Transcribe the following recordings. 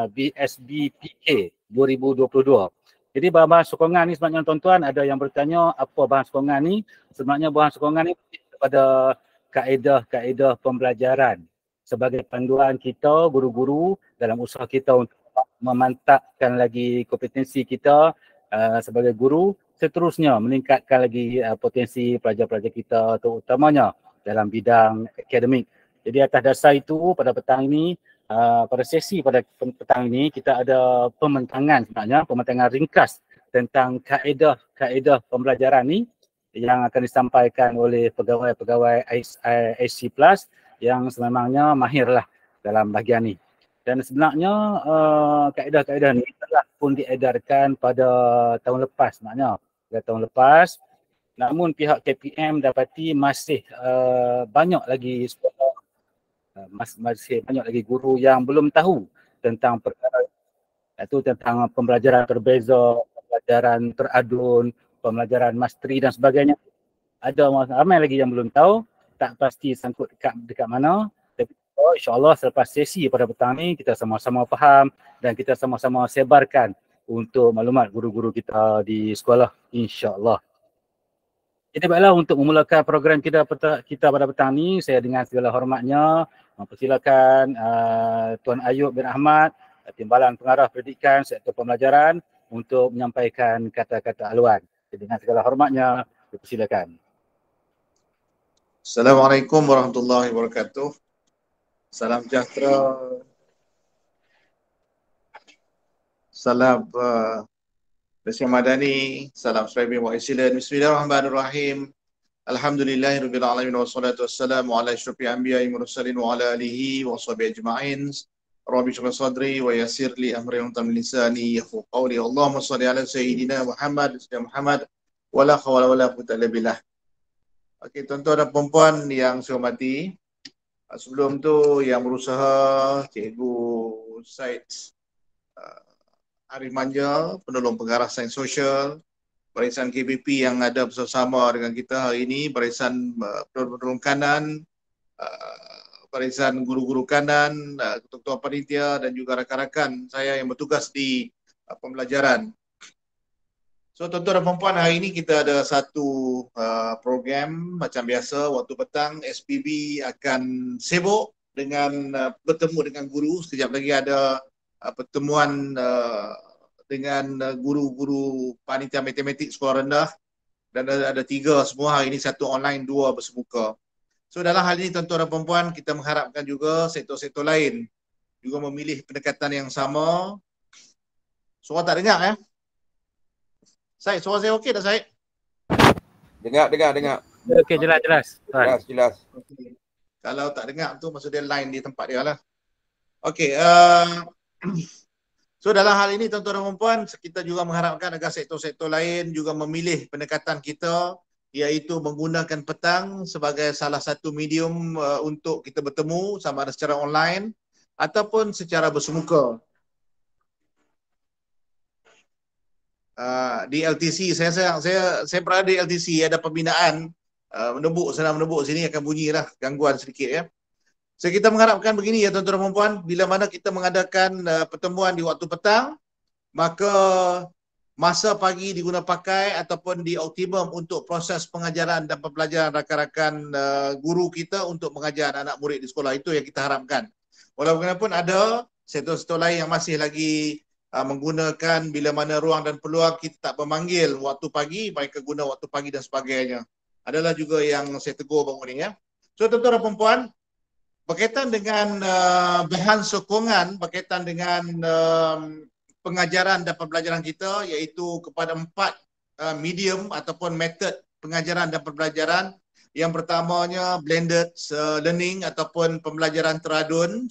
BSBPK 2022. Jadi bahan sokongan ni sebenarnya tuan-tuan ada yang bertanya apa bahan sokongan ni. Sebenarnya bahan sokongan ni kepada kaedah-kaedah pembelajaran sebagai panduan kita guru-guru dalam usaha kita untuk memantapkan lagi kompetensi kita sebagai guru, seterusnya meningkatkan lagi potensi pelajar-pelajar kita terutamanya dalam bidang akademik. Jadi atas dasar itu pada petang ini, pada sesi pada petang ini kita ada pembentangan sebenarnya, pembentangan ringkas tentang kaedah-kaedah pembelajaran ni yang akan disampaikan oleh pegawai-pegawai IC Plus yang sememangnya mahirlah dalam bahagian ni. Dan sebenarnya kaedah-kaedah ni telah pun diedarkan pada tahun lepas sebenarnya. Pada tahun lepas, namun pihak KPM dapati masih banyak lagi sekolah, masih banyak lagi guru yang belum tahu tentang perkara itu, tentang pembelajaran terbeza, pembelajaran teradun, pembelajaran masteri dan sebagainya. Ada ramai lagi yang belum tahu, tak pasti sangkut dekat mana. Tapi insya-Allah selepas sesi pada petang ni kita sama-sama faham dan kita sama-sama sebarkan untuk maklumat guru-guru kita di sekolah, insya-Allah. Jadi baiklah, untuk memulakan program kita pada petang ni, saya dengan segala hormatnya mempersilakan Tuan Ayub bin Ahmad, Timbalan Pengarah Pendidikan Sektor Pembelajaran untuk menyampaikan kata-kata haluan. Jadi dengan segala hormatnya, dipersilakan. Assalamualaikum warahmatullahi wabarakatuh. Salam sejahtera. Salam Malaysia Madani. Salam Suraibin wa Isilan. Bismillahirrahmanirrahim. Alhamdulillahirabbil alamin wassalatu wassalamu ala asyrafil anbiya'i mursalin wa ala alihi wa sahbihi ajma'in. Rabbi shrah sadri wa yassir li amri wa tamim lisani yafqahu qawli. Allahumma shalli ala sayyidina Muhammad wa la hawla wa la quwwata illa billah. Okey, tuan-tuan dan puan-puan yang saya hormati, sebelum tu yang berusaha Cikgu Said Arif Manja, penolong pengarah sains sosial, barisan KBP yang ada bersama dengan kita hari ini, barisan penolong kanan, barisan guru-guru kanan, ketua-ketua panitia dan juga rakan-rakan saya yang bertugas di pembelajaran. So tuan-tuan dan puan-puan, hari ini kita ada satu program macam biasa. Waktu petang SPB akan sibuk dengan bertemu dengan guru. Sekejap lagi ada pertemuan dengan guru-guru panitia matematik sekolah rendah, dan ada 3 semua hari ini, 1 online, 2 bersemuka. So dalam hal ini tuan-tuan dan puan-puan, kita mengharapkan juga sektor-sektor lain juga memilih pendekatan yang sama. Suara tak dengar ya? Syed, suara saya okey tak Syed? Dengar. Okey, jelas. Okay. Kalau tak dengar tu maksud dia line di tempat dia lah. Okey, so dalam hal ini tuan-tuan dan puan-puan, kita juga mengharapkan agar sektor-sektor lain juga memilih pendekatan kita, iaitu menggunakan petang sebagai salah satu medium untuk kita bertemu, sama ada secara online ataupun secara bersemuka. Di LTC, saya berada di LTC, ada pembinaan senang menebuk sini akan bunyi lah, gangguan sedikit ya. So kita mengharapkan begini ya tuan-tuan dan puan-puan, bila mana kita mengadakan pertemuan di waktu petang, maka masa pagi diguna pakai ataupun dioptimum untuk proses pengajaran dan pembelajaran rakan-rakan guru kita untuk mengajar anak murid di sekolah. Itu yang kita harapkan. Walaupun ada sektor-sektor lain yang masih lagi menggunakan bila mana ruang dan peluang kita tak memanggil waktu pagi, mereka guna waktu pagi dan sebagainya. Adalah juga yang saya tegur baru ni ya. So tuan-tuan dan puan-puan, berkaitan dengan bahan sokongan, berkaitan dengan pengajaran dan pembelajaran kita, iaitu kepada 4 medium ataupun method pengajaran dan pembelajaran. Yang pertamanya blended learning ataupun pembelajaran teradun,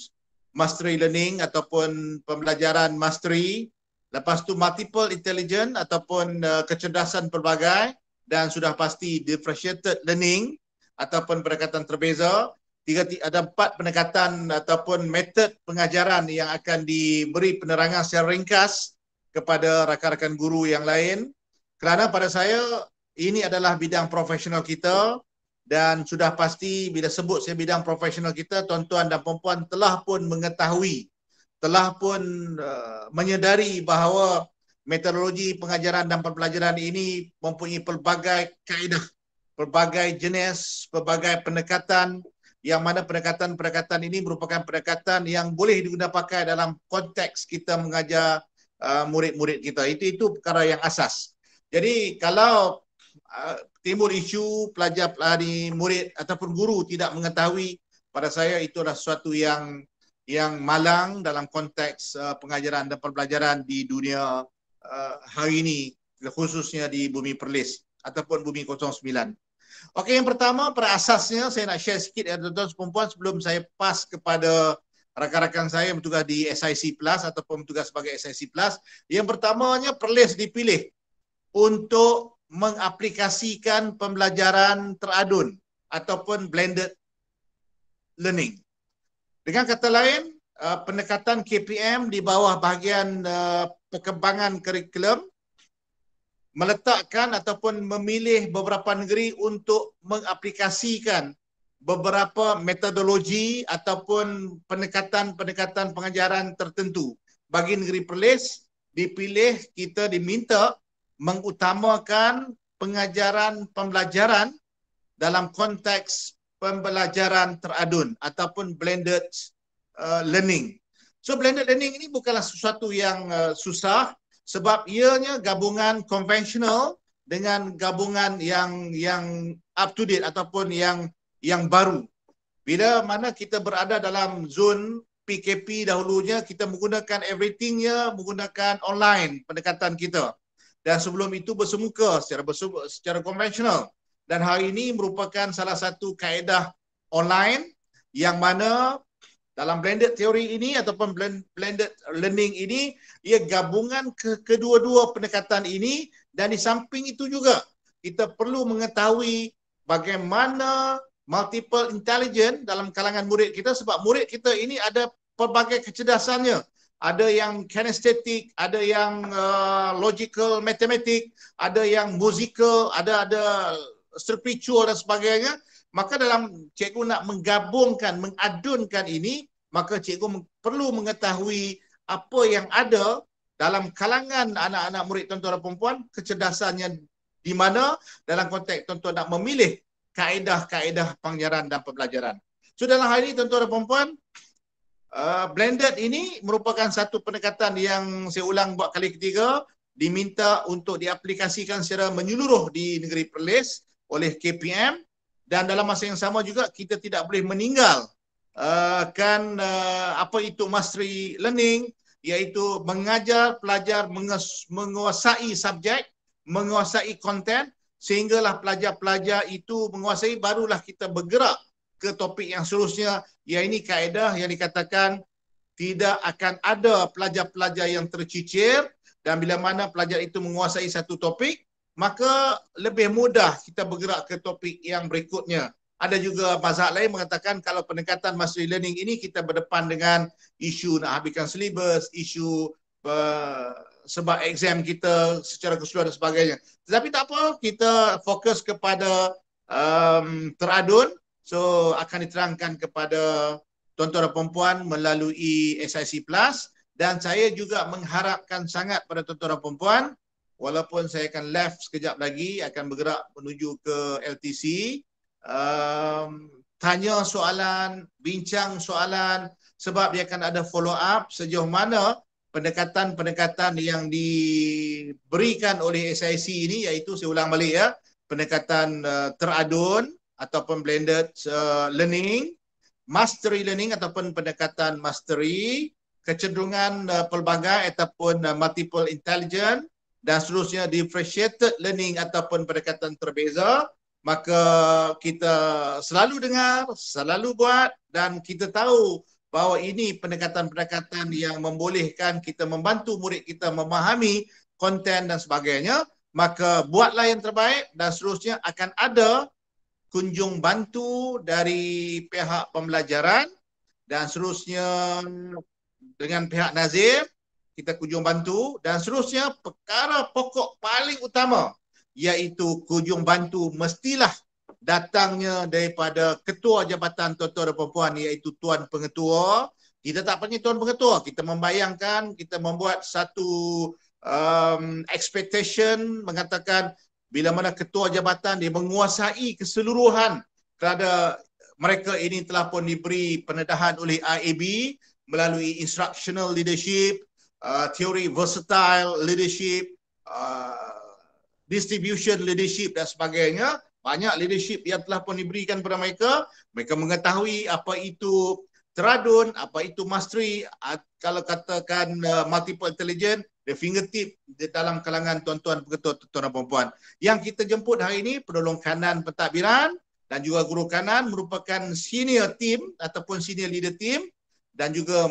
mastery learning ataupun pembelajaran mastery, lepas tu multiple intelligence ataupun kecerdasan pelbagai, dan sudah pasti differentiated learning ataupun pendekatan terbeza. Ada 4 pendekatan ataupun metod pengajaran yang akan diberi penerangan secara ringkas kepada rakan-rakan guru yang lain. Kerana pada saya, ini adalah bidang profesional kita, dan sudah pasti bila sebut saya bidang profesional kita, tuan-tuan dan puan-puan telah pun mengetahui telah pun menyedari bahawa metodologi pengajaran dan pembelajaran ini mempunyai pelbagai kaedah, pelbagai jenis, pelbagai pendekatan, yang mana pendekatan-pendekatan ini merupakan pendekatan yang boleh digunakan pakai dalam konteks kita mengajar murid-murid kita. Itu perkara yang asas. Jadi kalau timbul isu pelajar murid ataupun guru tidak mengetahui, pada saya itu adalah sesuatu yang malang dalam konteks pengajaran dan pembelajaran di dunia hari ini, khususnya di Bumi Perlis ataupun Bumi 09. Okey, yang pertama pada asasnya saya nak share sikit tuan-tuan dan puan sebelum saya pass kepada rakan-rakan saya yang bertugas di SIC Plus ataupun bertugas sebagai SIC Plus. Yang pertamanya Perlis dipilih untuk mengaplikasikan pembelajaran teradun ataupun blended learning. Dengan kata lain, pendekatan KPM di bawah bahagian perkembangan kurikulum meletakkan ataupun memilih beberapa negeri untuk mengaplikasikan beberapa metodologi ataupun pendekatan-pendekatan pengajaran tertentu. Bagi negeri Perlis, dipilih, kita diminta mengutamakan pengajaran pembelajaran dalam konteks pembelajaran teradun ataupun blended learning. So blended learning ini bukanlah sesuatu yang susah, sebab ianya gabungan konvensional dengan gabungan yang up to date ataupun yang baru. Bila mana kita berada dalam zon PKP dahulunya, kita menggunakan everythingnya menggunakan online pendekatan kita. Dan sebelum itu bersemuka secara konvensional. Dan hari ini merupakan salah satu kaedah online yang mana dalam blended teori ini ataupun blended learning ini, ia gabungan kedua-dua pendekatan ini, dan di samping itu juga kita perlu mengetahui bagaimana multiple intelligence dalam kalangan murid kita, sebab murid kita ini ada pelbagai kecerdasannya. Ada yang kinesthetic, ada yang logical, matematik, ada yang musical, ada spiritual dan sebagainya. Maka dalam cikgu nak menggabungkan, mengadunkan ini, maka cikgu perlu mengetahui apa yang ada dalam kalangan anak-anak murid tuan-tuan dan perempuan, kecerdasannya di mana dalam konteks tuan-tuan nak memilih kaedah-kaedah pengajaran dan pembelajaran. So dalam hal ini tuan-tuan dan perempuan, blended ini merupakan satu pendekatan yang saya ulang buat kali ketiga, diminta untuk diaplikasikan secara menyeluruh di negeri Perlis oleh KPM. Dan dalam masa yang sama juga kita tidak boleh meninggal apa itu mastery learning, iaitu mengajar pelajar menguasai subjek, menguasai konten, sehinggalah pelajar-pelajar itu menguasai, barulah kita bergerak ke topik yang seterusnya. Ya, ini kaedah yang dikatakan tidak akan ada pelajar-pelajar yang tercicir, dan bila mana pelajar itu menguasai satu topik, maka lebih mudah kita bergerak ke topik yang berikutnya. Ada juga mazhab lain mengatakan kalau pendekatan mastery learning ini kita berdepan dengan isu nak habiskan silibus, isu sebab exam kita secara keseluruhan dan sebagainya. Tetapi tak apa, kita fokus kepada teradun. So akan diterangkan kepada tuan-tuan dan perempuan melalui SIC Plus, dan saya juga mengharapkan sangat pada tuan-tuan dan perempuan, walaupun saya akan left sekejap lagi, akan bergerak menuju ke LTC, tanya soalan, bincang soalan, sebab dia akan ada follow up sejauh mana pendekatan-pendekatan yang diberikan oleh SIC ini, iaitu saya ulang balik ya, pendekatan teradun ataupun blended learning, mastery learning ataupun pendekatan mastery, kecenderungan pelbagai ataupun multiple intelligence, dan seterusnya differentiated learning ataupun pendekatan terbeza. Maka kita selalu dengar, selalu buat, dan kita tahu bahawa ini pendekatan-pendekatan yang membolehkan kita membantu murid kita memahami konten dan sebagainya. Maka buatlah yang terbaik, dan seterusnya akan ada kunjung bantu dari pihak pembelajaran, dan seterusnya dengan pihak Nazim kita kunjung bantu, dan seterusnya perkara pokok paling utama iaitu kunjung bantu mestilah datangnya daripada ketua jabatan tuan-tuan dan perempuan, iaitu Tuan Pengetua, Kita tak panggil Tuan Pengetua, kita membayangkan, kita membuat satu expectation mengatakan bila mana ketua jabatan dia menguasai keseluruhan kerana mereka ini telah pun diberi pendedahan oleh IAB melalui instructional leadership, teori versatile leadership, distribution leadership dan sebagainya. Banyak leadership yang telah pun diberikan kepada mereka. Mereka mengetahui apa itu teradun, apa itu mastery, kalau katakan multiple intelligence, the fingertip di dalam kalangan tuan-tuan pengetua, tuan-tuan dan puan-puan. Yang kita jemput hari ini, penolong kanan pentadbiran dan juga guru kanan merupakan senior team ataupun senior leader team dan juga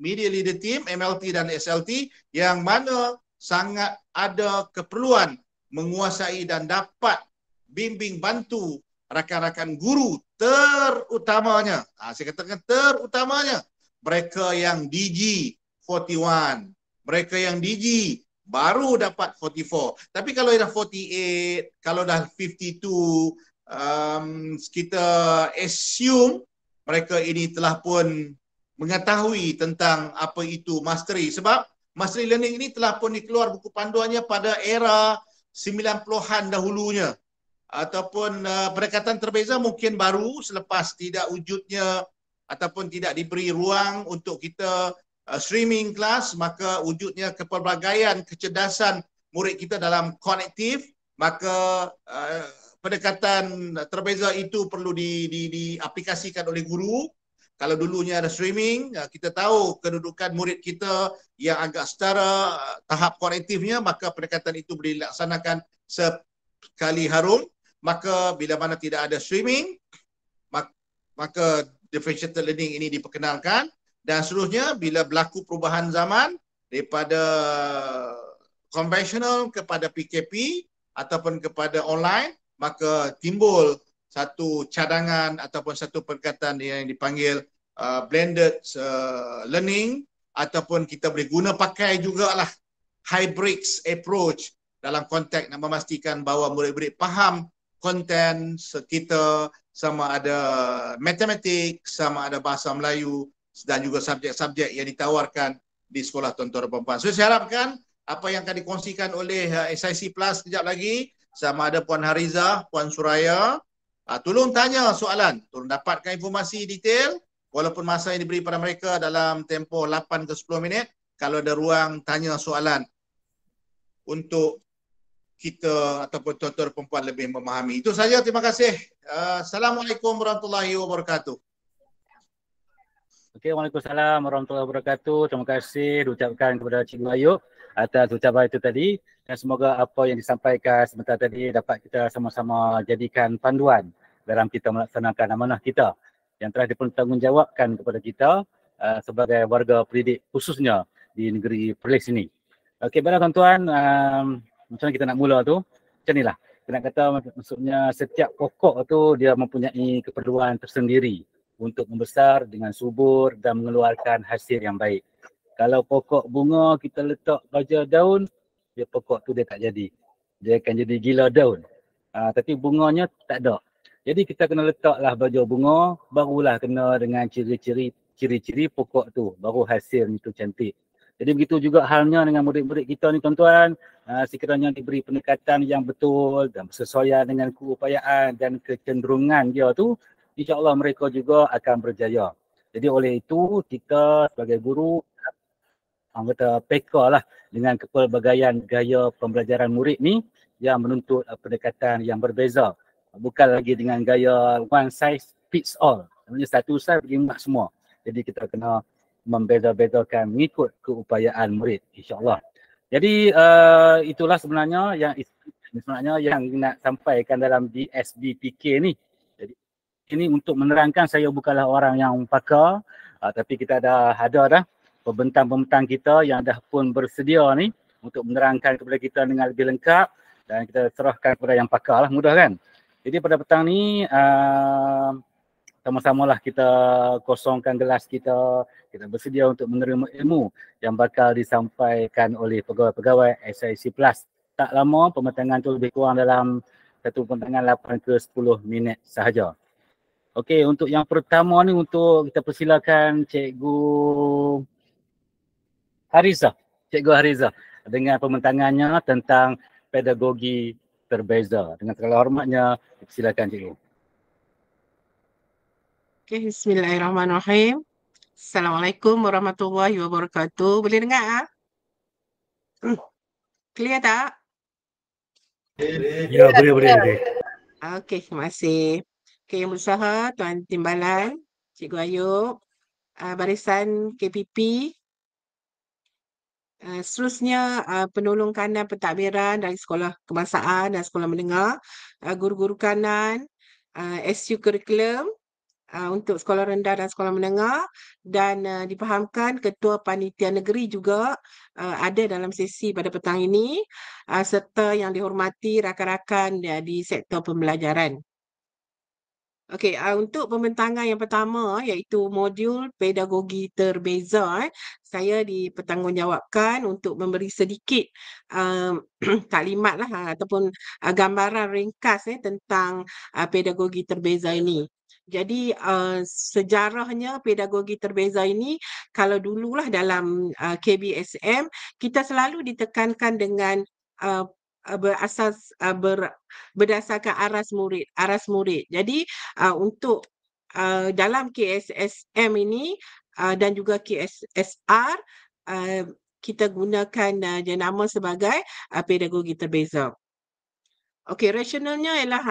media leader team, MLT dan SLT yang mana sangat ada keperluan menguasai dan dapat bimbing bantu rakan-rakan guru terutamanya, saya katakan terutamanya mereka yang DG 41, mereka yang DG baru dapat 44. Tapi kalau dah 48, kalau dah 52, kita assume mereka ini telah pun mengetahui tentang apa itu mastery. Sebab mastery learning ini telah pun dikeluar buku panduannya pada era 90-an dahulunya. Ataupun pendekatan terbeza mungkin baru selepas tidak wujudnya ataupun tidak diberi ruang untuk kita streaming kelas, maka wujudnya kepelbagaian kecerdasan murid kita dalam konektif, maka pendekatan terbeza itu perlu diaplikasikan oleh guru. Kalau dulunya ada streaming, kita tahu kedudukan murid kita yang agak setara tahap konektifnya, maka pendekatan itu boleh dilaksanakan sekali harum. Maka bila mana tidak ada streaming, maka differentiated learning ini diperkenalkan. Dan seterusnya bila berlaku perubahan zaman daripada konvensional kepada PKP ataupun kepada online, maka timbul satu cadangan ataupun satu pendekatan yang dipanggil blended learning, ataupun kita boleh guna pakai jugalah hybrid approach dalam konteks nak memastikan bahawa murid-murid faham konten kita, sama ada matematik, sama ada bahasa Melayu dan juga subjek-subjek yang ditawarkan di sekolah tuan-tuan dan puan-puan. So saya harapkan apa yang akan dikongsikan oleh SIC Plus sekejap lagi, sama ada Puan Hariza, Puan Suraya, tolong tanya soalan, tolong dapatkan informasi detail walaupun masa yang diberi pada mereka dalam tempoh 8 ke 10 minit. Kalau ada ruang tanya soalan untuk kita ataupun tuan-tuan dan puan-puan lebih memahami. Itu saja, terima kasih. Assalamualaikum warahmatullahi wabarakatuh. Okey, Waalaikumsalam warahmatullahi wabarakatuh. Terima kasih diucapkan kepada Cik Ayub atas ucapan itu tadi, dan semoga apa yang disampaikan sebentar tadi dapat kita sama-sama jadikan panduan dalam kita melaksanakan amanah kita yang telah dipertanggungjawabkan kepada kita sebagai warga pendidik khususnya di negeri Perlis ini. Okey, baiklah tuan-tuan, macam mana kita nak mula tu? Macam inilah. Kita nak kata maksudnya setiap pokok tu dia mempunyai keperluan tersendiri untuk membesar dengan subur dan mengeluarkan hasil yang baik. Kalau pokok bunga kita letak baja daun, dia pokok tu dia tak jadi. Dia akan jadi gila daun. Tapi bunganya tak ada. Jadi kita kena letaklah baja bunga, barulah kena dengan ciri-ciri pokok tu, baru hasil itu cantik. Jadi begitu juga halnya dengan murid-murid kita ni tuan-tuan, sekiranya diberi pendekatan yang betul dan bersesuaian dengan keupayaan dan kecenderungan dia tu, insya-Allah mereka juga akan berjaya. Jadi oleh itu kita sebagai guru kita peka lah dengan kepelbagaian gaya pembelajaran murid ni yang menuntut pendekatan yang berbeza. Bukan lagi dengan gaya one size fits all. Maksudnya satu size bagi mak semua. Jadi kita kena membeza-bezakan mengikut keupayaan murid, insya-Allah. Jadi itulah sebenarnya yang nak sampaikan dalam DSBPK ni. Jadi ini untuk menerangkan, saya bukanlah orang yang pakar, tapi kita ada dah pembentang-pembentang kita yang dah pun bersedia ni untuk menerangkan kepada kita dengan lebih lengkap, dan kita serahkan kepada yang pakar lah, mudah kan. Jadi pada petang ni sama-samalah kita kosongkan gelas kita bersedia untuk menerima ilmu yang bakal disampaikan oleh pegawai-pegawai SIC Plus. Tak lama, pembentangan tu lebih kurang dalam satu pembentangan 8 ke 10 minit sahaja. Okey, untuk yang pertama ni untuk kita persilakan Cikgu Hariza. Cikgu Hariza dengan pembentangannya tentang pedagogi terbeza. Dengan segala hormatnya, silakan Cikgu. Okay, bismillahirrahmanirrahim. Assalamualaikum warahmatullahi wabarakatuh. Boleh dengar? Clear tak? Ya, boleh. Okey, terima kasih. Okey, Yang Berusaha, Tuan Timbalan, Cikgu Ayub, barisan KPP, seterusnya penolong kanan pentadbiran dari sekolah kebangsaan dan sekolah menengah, guru-guru kanan, SU Curriculum, untuk sekolah rendah dan sekolah menengah, dan difahamkan Ketua Panitia Negeri juga ada dalam sesi pada petang ini, serta yang dihormati rakan-rakan di sektor pembelajaran. Okey, untuk pembentangan yang pertama iaitu modul pedagogi terbeza, saya dipertanggungjawabkan untuk memberi sedikit taklimat lah ataupun gambaran ringkas tentang pedagogi terbeza ini. Jadi sejarahnya pedagogi terbeza ini, kalau dululah dalam KBSM kita selalu ditekankan dengan berdasarkan aras murid. Jadi untuk dalam KSSM ini dan juga KSSR kita gunakan jenama sebagai pedagogi terbeza. Okey, rasionalnya ialah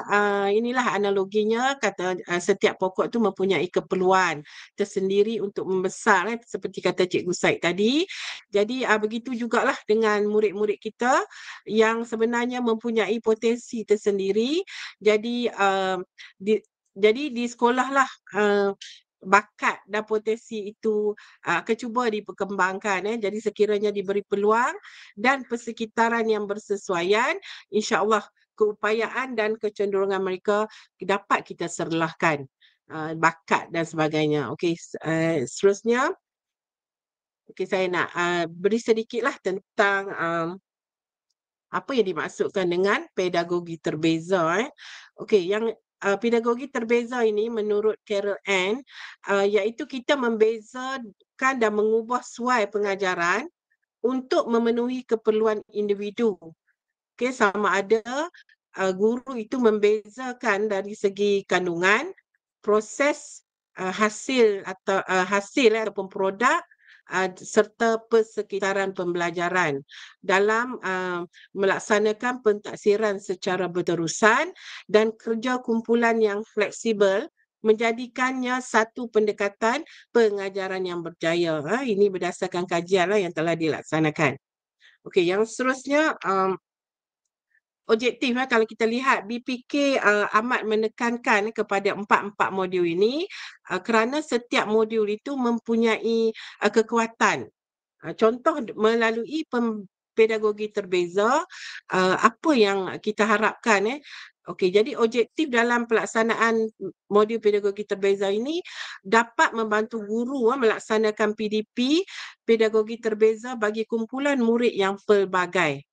inilah analoginya, kata setiap pokok tu mempunyai keperluan tersendiri untuk membesar seperti kata Cikgu Said tadi. Jadi begitu jugalah dengan murid-murid kita yang sebenarnya mempunyai potensi tersendiri. Jadi di sekolah lah bakat dan potensi itu akan cuba diperkembangkan. Jadi sekiranya diberi peluang dan persekitaran yang bersesuaian, insya-Allah keupayaan dan kecenderungan mereka dapat kita serlahkan, bakat dan sebagainya. Okey, seterusnya saya nak beri sedikitlah tentang apa yang dimaksudkan dengan pedagogi terbeza. Okey, yang pedagogi terbeza ini menurut Carol Ann iaitu kita membezakan dan mengubah suai pengajaran untuk memenuhi keperluan individu. Okey, sama ada guru itu membezakan dari segi kandungan, proses, hasil ataupun produk serta persekitaran pembelajaran dalam melaksanakan pentaksiran secara berterusan dan kerja kumpulan yang fleksibel menjadikannya satu pendekatan pengajaran yang berjaya. Ini berdasarkan kajian yang telah dilaksanakan. Okey, yang seterusnya objektif kalau kita lihat BPK amat menekankan kepada empat modul ini kerana setiap modul itu mempunyai kekuatan. Contoh melalui pedagogi terbeza, apa yang kita harapkan Okey, jadi objektif dalam pelaksanaan modul pedagogi terbeza ini dapat membantu guru melaksanakan PDP, pedagogi terbeza bagi kumpulan murid yang pelbagai.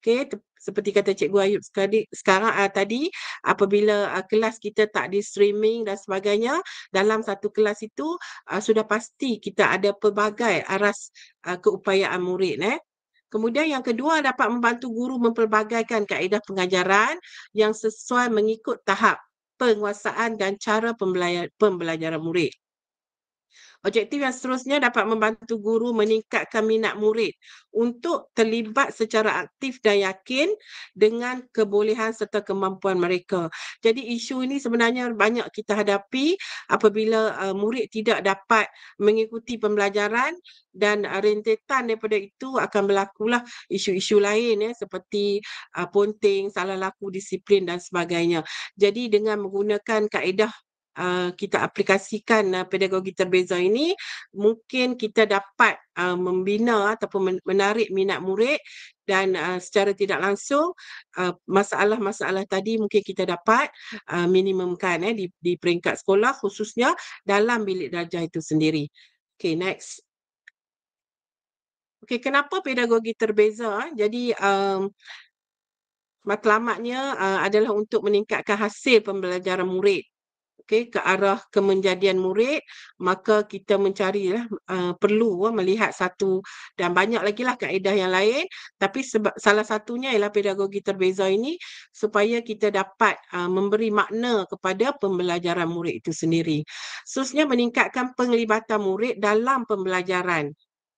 Okey, seperti kata Cikgu Ayub sekarang tadi, apabila kelas kita tak di streaming dan sebagainya, dalam satu kelas itu sudah pasti kita ada pelbagai aras keupayaan murid. Kemudian yang kedua, dapat membantu guru mempelbagaikan kaedah pengajaran yang sesuai mengikut tahap penguasaan dan cara pembelajaran murid. Objektif yang seterusnya dapat membantu guru meningkatkan minat murid untuk terlibat secara aktif dan yakin dengan kebolehan serta kemampuan mereka. Jadi isu ini sebenarnya banyak kita hadapi apabila murid tidak dapat mengikuti pembelajaran, dan rentetan daripada itu akan berlakulah isu-isu lain seperti ponting, salah laku disiplin dan sebagainya. Jadi dengan menggunakan kaedah kita aplikasikan pedagogi terbeza ini, mungkin kita dapat membina ataupun menarik minat murid dan secara tidak langsung masalah-masalah tadi mungkin kita dapat minimumkan di peringkat sekolah, khususnya dalam bilik darjah itu sendiri. Okay, next. Okay, kenapa pedagogi terbeza? Jadi matlamatnya adalah untuk meningkatkan hasil pembelajaran murid. ke arah kemenjadian murid, maka kita mencarilah perlu melihat satu dan banyak lagi lah kaedah yang lain, tapi sebab salah satunya ialah pedagogi terbeza ini supaya kita dapat memberi makna kepada pembelajaran murid itu sendiri. Seterusnya meningkatkan penglibatan murid dalam pembelajaran.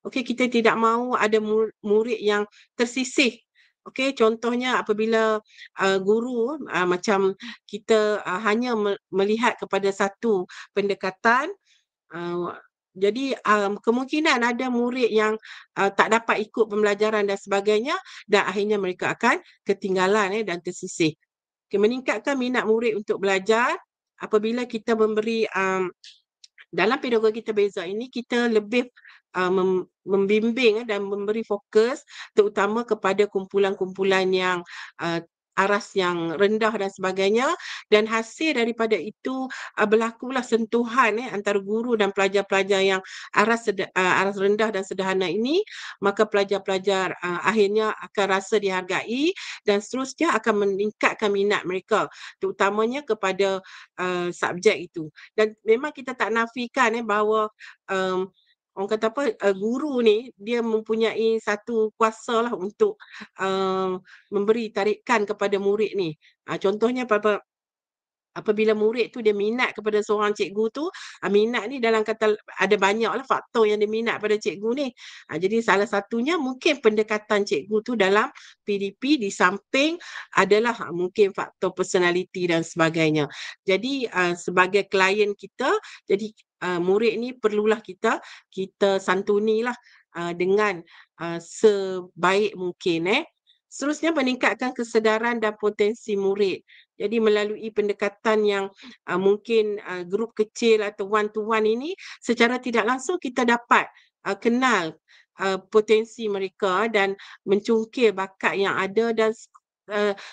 Okey, kita tidak mahu ada murid yang tersisih. Okey, contohnya apabila guru macam kita hanya melihat kepada satu pendekatan, jadi kemungkinan ada murid yang tak dapat ikut pembelajaran dan sebagainya dan akhirnya mereka akan ketinggalan dan tersisih. Okay, meningkatkan minat murid untuk belajar apabila kita memberi dalam pedagogi terbeza ini kita lebih membimbing dan memberi fokus terutama kepada kumpulan-kumpulan yang aras yang rendah dan sebagainya, dan hasil daripada itu berlakulah sentuhan antara guru dan pelajar-pelajar yang aras rendah dan sederhana ini, maka pelajar-pelajar akhirnya akan rasa dihargai dan seterusnya akan meningkatkan minat mereka terutamanya kepada subjek itu. Dan memang kita tak nafikan bahawa orang kata apa, guru ni dia mempunyai satu kuasa lah untuk memberi tarikan kepada murid ni. Contohnya apabila murid tu dia minat kepada seorang cikgu tu, minat ni dalam kata ada banyaklah faktor yang dia minat pada cikgu ni. Jadi salah satunya mungkin pendekatan cikgu tu dalam PDP di samping adalah mungkin faktor personality dan sebagainya. Jadi sebagai klien kita, jadi murid ni perlulah kita santunilah dengan sebaik mungkin. Seterusnya meningkatkan kesedaran dan potensi murid. Jadi melalui pendekatan yang mungkin grup kecil atau one to one ini secara tidak langsung kita dapat kenal potensi mereka dan mencungkil bakat yang ada dan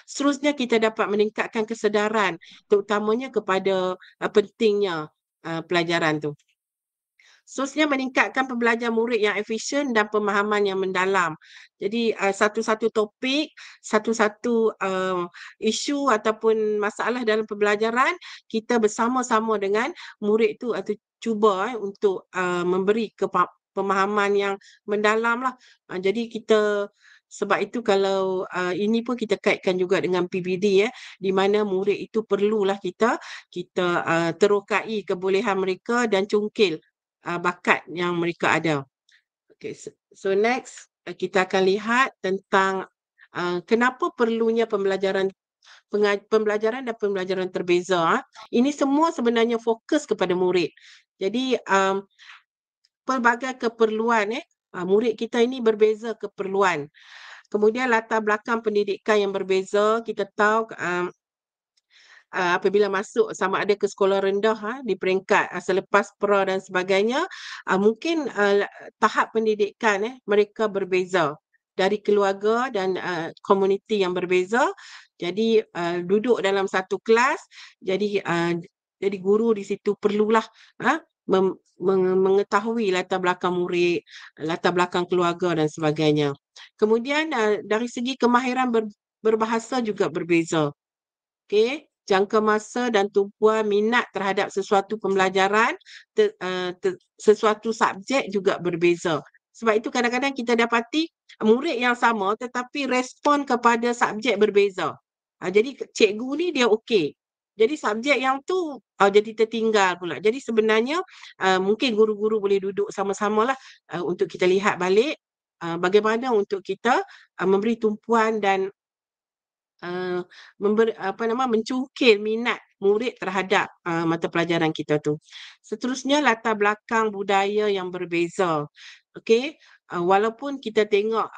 seterusnya kita dapat meningkatkan kesedaran terutamanya kepada pentingnya pelajaran tu. Seterusnya meningkatkan pembelajaran murid yang efisien dan pemahaman yang mendalam. Jadi satu-satu topik, satu-satu isu ataupun masalah dalam pembelajaran, kita bersama-sama dengan murid tu atau cuba untuk memberi pemahaman yang mendalam lah. Jadi kita sebab itu kalau ini pun kita kaitkan juga dengan PBD di mana murid itu perlulah kita terokai kebolehan mereka dan cungkil bakat yang mereka ada. Okay, so next kita akan lihat tentang kenapa perlunya pembelajaran dan pembelajaran terbeza. Ini semua sebenarnya fokus kepada murid. Jadi pelbagai keperluan murid kita ini berbeza keperluan. Kemudian latar belakang pendidikan yang berbeza, kita tahu apabila masuk sama ada ke sekolah rendah di peringkat selepas pra dan sebagainya, mungkin tahap pendidikan mereka berbeza dari keluarga dan komuniti yang berbeza. Jadi duduk dalam satu kelas, jadi guru di situ perlulah mengetahui latar belakang murid, latar belakang keluarga dan sebagainya. Kemudian dari segi kemahiran berbahasa juga berbeza. Okey, jangka masa dan tumpuan minat terhadap sesuatu pembelajaran, sesuatu subjek juga berbeza. Sebab itu kadang-kadang kita dapati murid yang sama tetapi respon kepada subjek berbeza. Jadi cikgu ni dia okey. Jadi subjek yang tu jadi tertinggal pula. Jadi sebenarnya mungkin guru-guru boleh duduk sama-sama lah untuk kita lihat balik bagaimana untuk kita memberi tumpuan dan mencungkil minat murid terhadap mata pelajaran kita tu. Seterusnya latar belakang budaya yang berbeza. Okey, walaupun kita tengok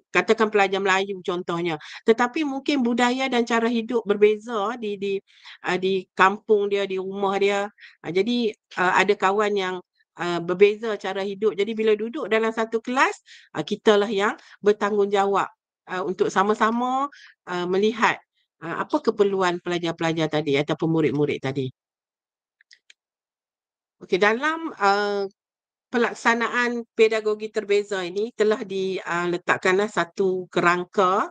katakan pelajar Melayu contohnya, tetapi mungkin budaya dan cara hidup berbeza di kampung dia, di rumah dia. Jadi ada kawan yang berbeza cara hidup. Jadi bila duduk dalam satu kelas, kitalah yang bertanggungjawab untuk sama-sama melihat apa keperluan pelajar-pelajar tadi ataupun murid-murid tadi. Okey, dalam pelaksanaan pedagogi terbeza ini telah diletakkanlah satu kerangka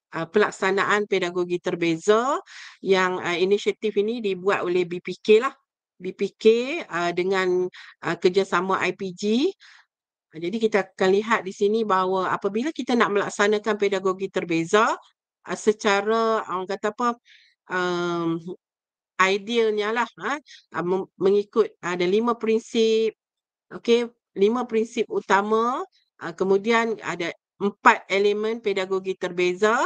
pelaksanaan pedagogi terbeza yang inisiatif ini dibuat oleh BPK lah. BPK dengan kerjasama IPG. Jadi kita akan lihat di sini bahawa apabila kita nak melaksanakan pedagogi terbeza secara orang kata apa idealnya lah mengikut ada 5 prinsip. Okey, 5 prinsip utama, kemudian ada 4 elemen pedagogi terbeza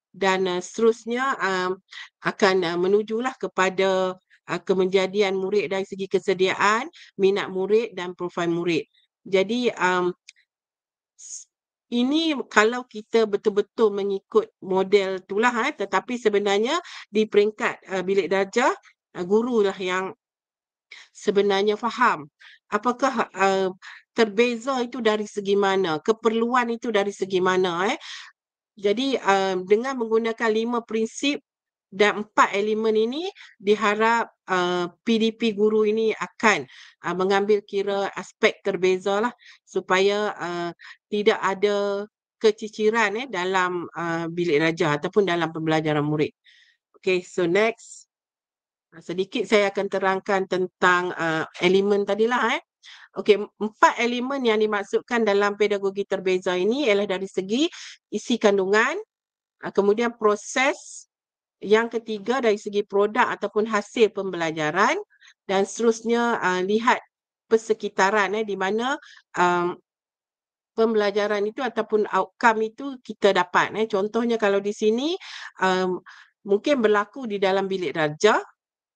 dan seterusnya akan menujulah kepada kemenjadian murid dari segi kesediaan, minat murid dan profil murid. Jadi ini kalau kita betul-betul mengikut model itulah tetapi sebenarnya di peringkat bilik darjah guru lah yang sebenarnya faham apakah terbeza itu dari segi mana, keperluan itu dari segi mana. Jadi dengan menggunakan 5 prinsip dan 4 elemen ini diharap PDP guru ini akan mengambil kira aspek terbeza lah supaya tidak ada keciciran dalam bilik darjah ataupun dalam pembelajaran murid. Okay, so next. Sedikit saya akan terangkan tentang elemen tadilah. Okey, 4 elemen yang dimaksudkan dalam pedagogi terbeza ini ialah dari segi isi kandungan, kemudian proses, yang ketiga dari segi produk ataupun hasil pembelajaran dan seterusnya lihat persekitaran di mana pembelajaran itu ataupun outcome itu kita dapat. Contohnya kalau di sini mungkin berlaku di dalam bilik darjah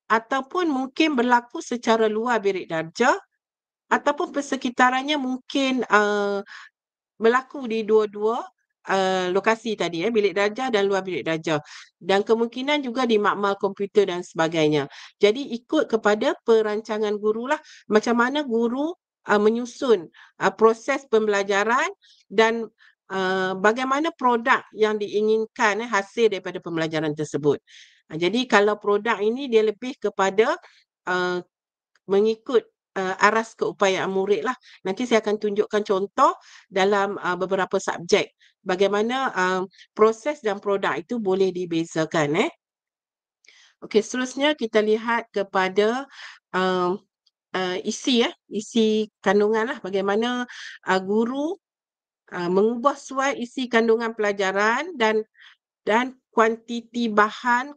ataupun mungkin berlaku secara luar bilik darjah ataupun persekitarannya mungkin berlaku di dua-dua lokasi tadi, bilik darjah dan luar bilik darjah. Dan kemungkinan juga di makmal komputer dan sebagainya. Jadi ikut kepada perancangan guru lah macam mana guru menyusun proses pembelajaran dan bagaimana produk yang diinginkan hasil daripada pembelajaran tersebut. Jadi kalau produk ini dia lebih kepada mengikut aras keupayaan murid lah. Nanti saya akan tunjukkan contoh dalam beberapa subjek bagaimana proses dan produk itu boleh dibezakan. Okey, seterusnya kita lihat kepada isi kandungan lah, bagaimana guru mengubah suai isi kandungan pelajaran dan kualiti bahan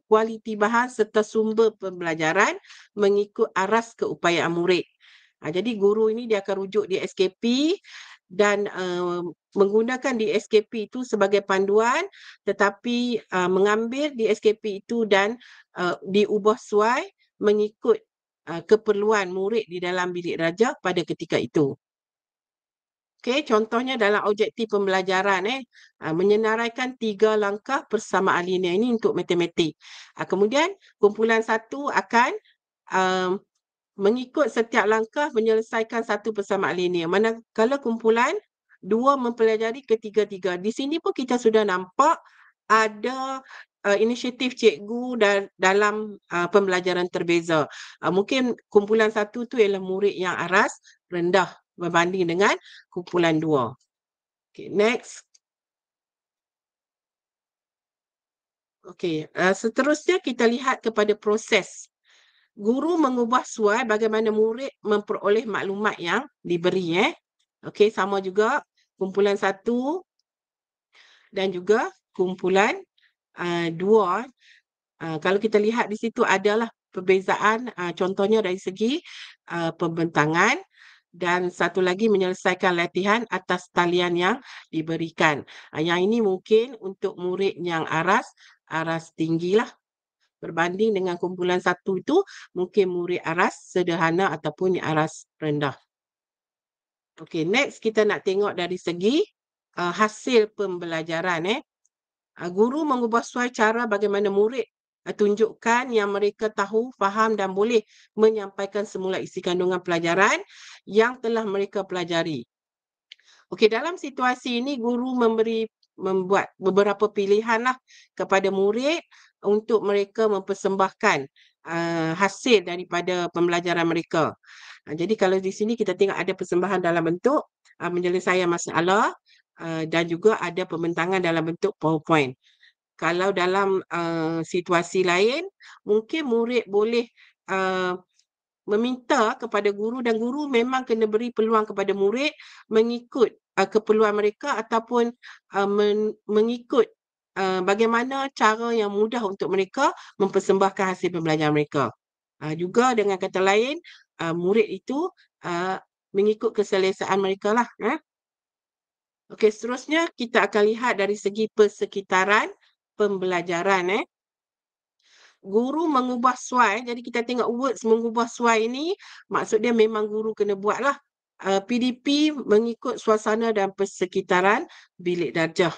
serta sumber pembelajaran mengikut aras keupayaan murid. Jadi guru ini dia akan rujuk di SKP dan menggunakan di SKP itu sebagai panduan tetapi mengambil di SKP itu dan diubah suai mengikut keperluan murid di dalam bilik darjah pada ketika itu. Okey, contohnya dalam objektif pembelajaran menyenaraikan 3 langkah persamaan linear ini untuk matematik. Kemudian kumpulan 1 akan mengikut setiap langkah menyelesaikan satu persamaan linear. Manakala kumpulan 2 mempelajari ketiga-tiga. Di sini pun kita sudah nampak ada inisiatif cikgu dalam pembelajaran terbeza. Mungkin kumpulan 1 tu ialah murid yang aras rendah berbanding dengan kumpulan 2. Okay, next. Okey, seterusnya kita lihat kepada proses. Guru mengubah suai bagaimana murid memperoleh maklumat yang diberi. Okey, sama juga kumpulan 1 dan juga kumpulan 2. Kalau kita lihat di situ adalah perbezaan contohnya dari segi pembentangan dan satu lagi menyelesaikan latihan atas talian yang diberikan. Yang ini mungkin untuk murid yang aras tinggi lah. Berbanding dengan kumpulan 1 itu mungkin murid aras sederhana ataupun aras rendah. Okey, next kita nak tengok dari segi hasil pembelajaran. Guru mengubah suai cara bagaimana murid tunjukkan yang mereka tahu, faham dan boleh menyampaikan semula isi kandungan pelajaran yang telah mereka pelajari. Okey, dalam situasi ini guru membuat beberapa pilihan lah kepada murid untuk mereka mempersembahkan hasil daripada pembelajaran mereka. Jadi kalau di sini kita tengok ada persembahan dalam bentuk penyelesaian masalah dan juga ada pembentangan dalam bentuk PowerPoint. Kalau dalam situasi lain, mungkin murid boleh meminta kepada guru, dan guru memang kena beri peluang kepada murid mengikut keperluan mereka ataupun mengikut bagaimana cara yang mudah untuk mereka mempersembahkan hasil pembelajaran mereka. Juga dengan kata lain, murid itu mengikut keselesaan mereka lah. Okey, seterusnya kita akan lihat dari segi persekitaran pembelajaran. Guru mengubah suai, jadi kita tengok words mengubah suai ni, maksud dia memang guru kena buat lah. PDP mengikut suasana dan persekitaran bilik darjah.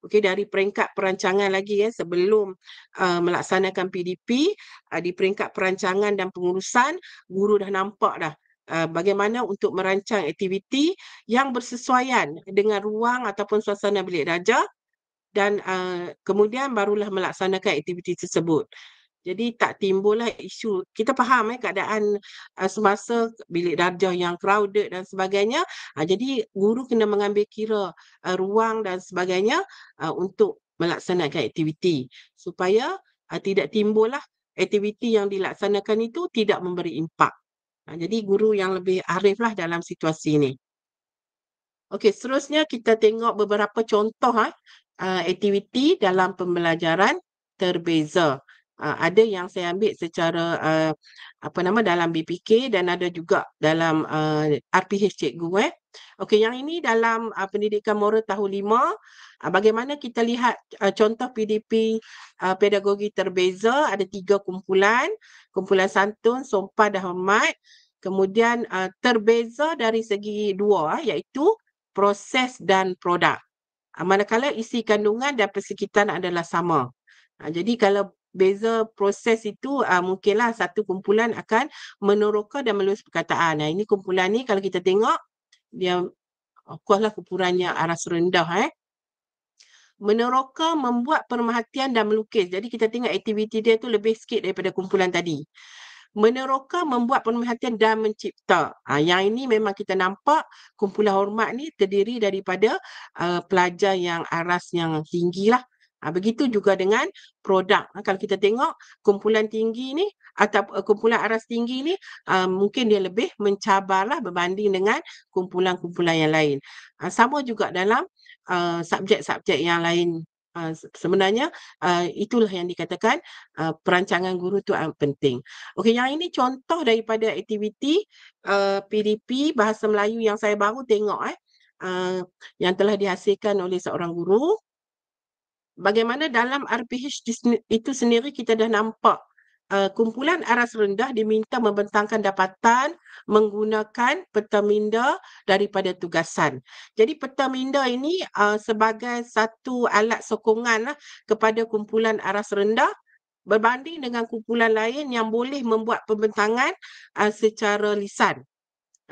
Okey, dari peringkat perancangan lagi sebelum melaksanakan PDP, di peringkat perancangan dan pengurusan, guru dah nampak dah bagaimana untuk merancang aktiviti yang bersesuaian dengan ruang ataupun suasana bilik darjah, dan kemudian barulah melaksanakan aktiviti tersebut. Jadi tak timbullah isu. Kita faham keadaan semasa bilik darjah yang crowded dan sebagainya. Jadi guru kena mengambil kira ruang dan sebagainya untuk melaksanakan aktiviti supaya tidak timbullah aktiviti yang dilaksanakan itu tidak memberi impak. Jadi guru yang lebih ariflah dalam situasi ini. Okey, seterusnya kita tengok beberapa contoh aktiviti dalam pembelajaran terbeza. Ada yang saya ambil secara dalam BPK dan ada juga dalam RPH cikgu. Okey, yang ini dalam pendidikan moral tahun 5. Bagaimana kita lihat contoh PDP pedagogi terbeza, ada 3 kumpulan. Kumpulan santun, sopan dan hormat. Kemudian terbeza dari segi 2, iaitu proses dan produk. Manakala isi kandungan dan persekitaran adalah sama. Jadi kalau beza proses itu mungkinlah satu kumpulan akan meneroka dan menulis perkataan. Ini kumpulan ni kalau kita tengok dia kuatlah kumpulannya aras rendah. Meneroka, membuat pemerhatian dan melukis. Jadi kita tengok aktiviti dia tu lebih sikit daripada kumpulan tadi. Meneroka, membuat pemerhatian dan mencipta. Yang ini memang kita nampak kumpulan hormat ni terdiri daripada pelajar yang aras yang tinggi lah. Begitu juga dengan produk. Kalau kita tengok kumpulan tinggi ni atau kumpulan aras tinggi ni mungkin dia lebih mencabarlah berbanding dengan kumpulan-kumpulan yang lain. Sama juga dalam subjek-subjek yang lain. Sebenarnya itulah yang dikatakan perancangan guru tu penting. Okey, yang ini contoh daripada aktiviti PDP Bahasa Melayu yang saya baru tengok yang telah dihasilkan oleh seorang guru. Bagaimana dalam RPH itu sendiri kita dah nampak kumpulan aras rendah diminta membentangkan dapatan menggunakan peta minda daripada tugasan. Jadi peta minda ini sebagai satu alat sokongan kepada kumpulan aras rendah berbanding dengan kumpulan lain yang boleh membuat pembentangan secara lisan.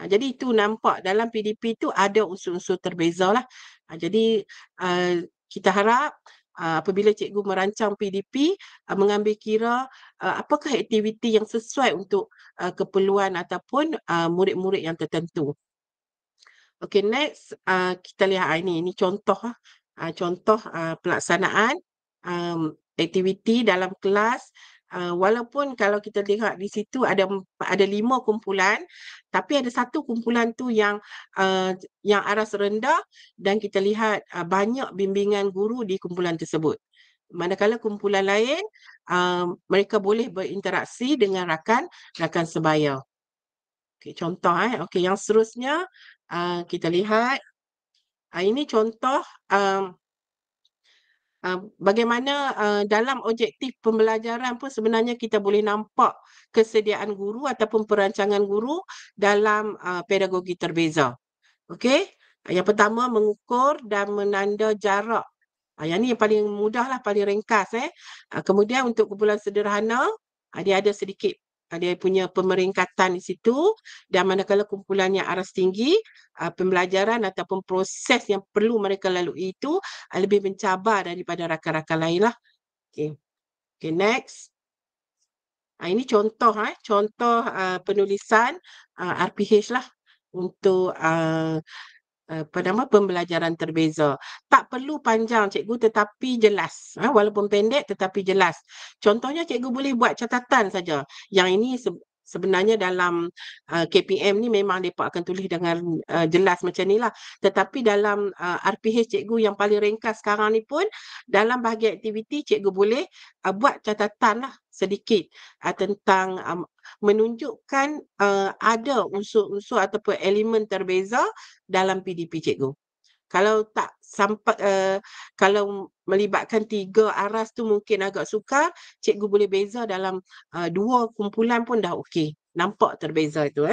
Jadi itu nampak dalam PDP itu ada unsur-unsur terbeza lah. Jadi kita harap apabila cikgu merancang PDP mengambil kira apakah aktiviti yang sesuai untuk keperluan ataupun murid-murid yang tertentu. Okey, next kita lihat ini contoh contoh pelaksanaan aktiviti dalam kelas. Walaupun kalau kita lihat di situ ada 5 kumpulan, tapi ada satu kumpulan tu yang aras rendah dan kita lihat banyak bimbingan guru di kumpulan tersebut. Manakala kumpulan lain mereka boleh berinteraksi dengan rakan sebaya. Okey, contoh okey, yang seterusnya kita lihat ini contoh bagaimana dalam objektif pembelajaran pun sebenarnya kita boleh nampak kesediaan guru ataupun perancangan guru dalam pedagogi terbeza. Okey, yang pertama mengukur dan menanda jarak. Yang ni yang paling mudah lah, paling ringkas. Kemudian untuk kumpulan sederhana, dia ada sedikit dia punya pemeringkatan di situ, dan manakala kumpulannya aras tinggi, pembelajaran ataupun proses yang perlu mereka lalui itu lebih mencabar daripada rakan-rakan lain lah. Okay, next. Ini contoh contoh penulisan RPH lah untuk pembelajaran terbeza. Tak perlu panjang cikgu tetapi jelas. Walaupun pendek tetapi jelas. Contohnya cikgu boleh buat catatan saja. Yang ini sebenarnya dalam KPM ni memang mereka akan tulis dengan jelas macam ni lah. Tetapi dalam RPH cikgu yang paling ringkas sekarang ni pun, dalam bahagian aktiviti cikgu boleh buat catatan lah sedikit tentang menunjukkan ada unsur-unsur ataupun elemen terbeza dalam PDP cikgu. Kalau tak sampai kalau melibatkan 3 aras tu mungkin agak sukar, cikgu boleh beza dalam 2 kumpulan pun dah okey. Nampak terbeza itu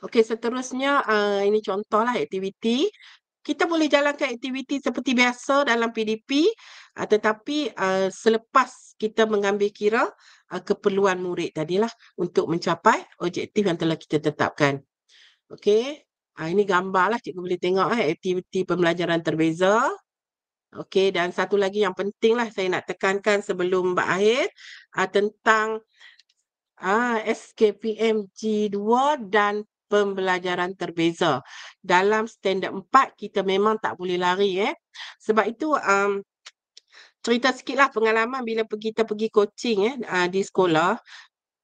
Okey, seterusnya ini contohlah aktiviti. Kita boleh jalankan aktiviti seperti biasa dalam PDP, tetapi selepas kita mengambil kira keperluan murid tadilah untuk mencapai objektif yang telah kita tetapkan. Okey, ini gambarlah cikgu boleh tengok aktiviti pembelajaran terbeza. Okey, dan satu lagi yang pentinglah saya nak tekankan sebelum berakhir tentang SKPM G2 dan pembelajaran terbeza. Dalam standard 4 kita memang tak boleh lari Sebab itu cerita sikitlah pengalaman bila kita pergi coaching di sekolah.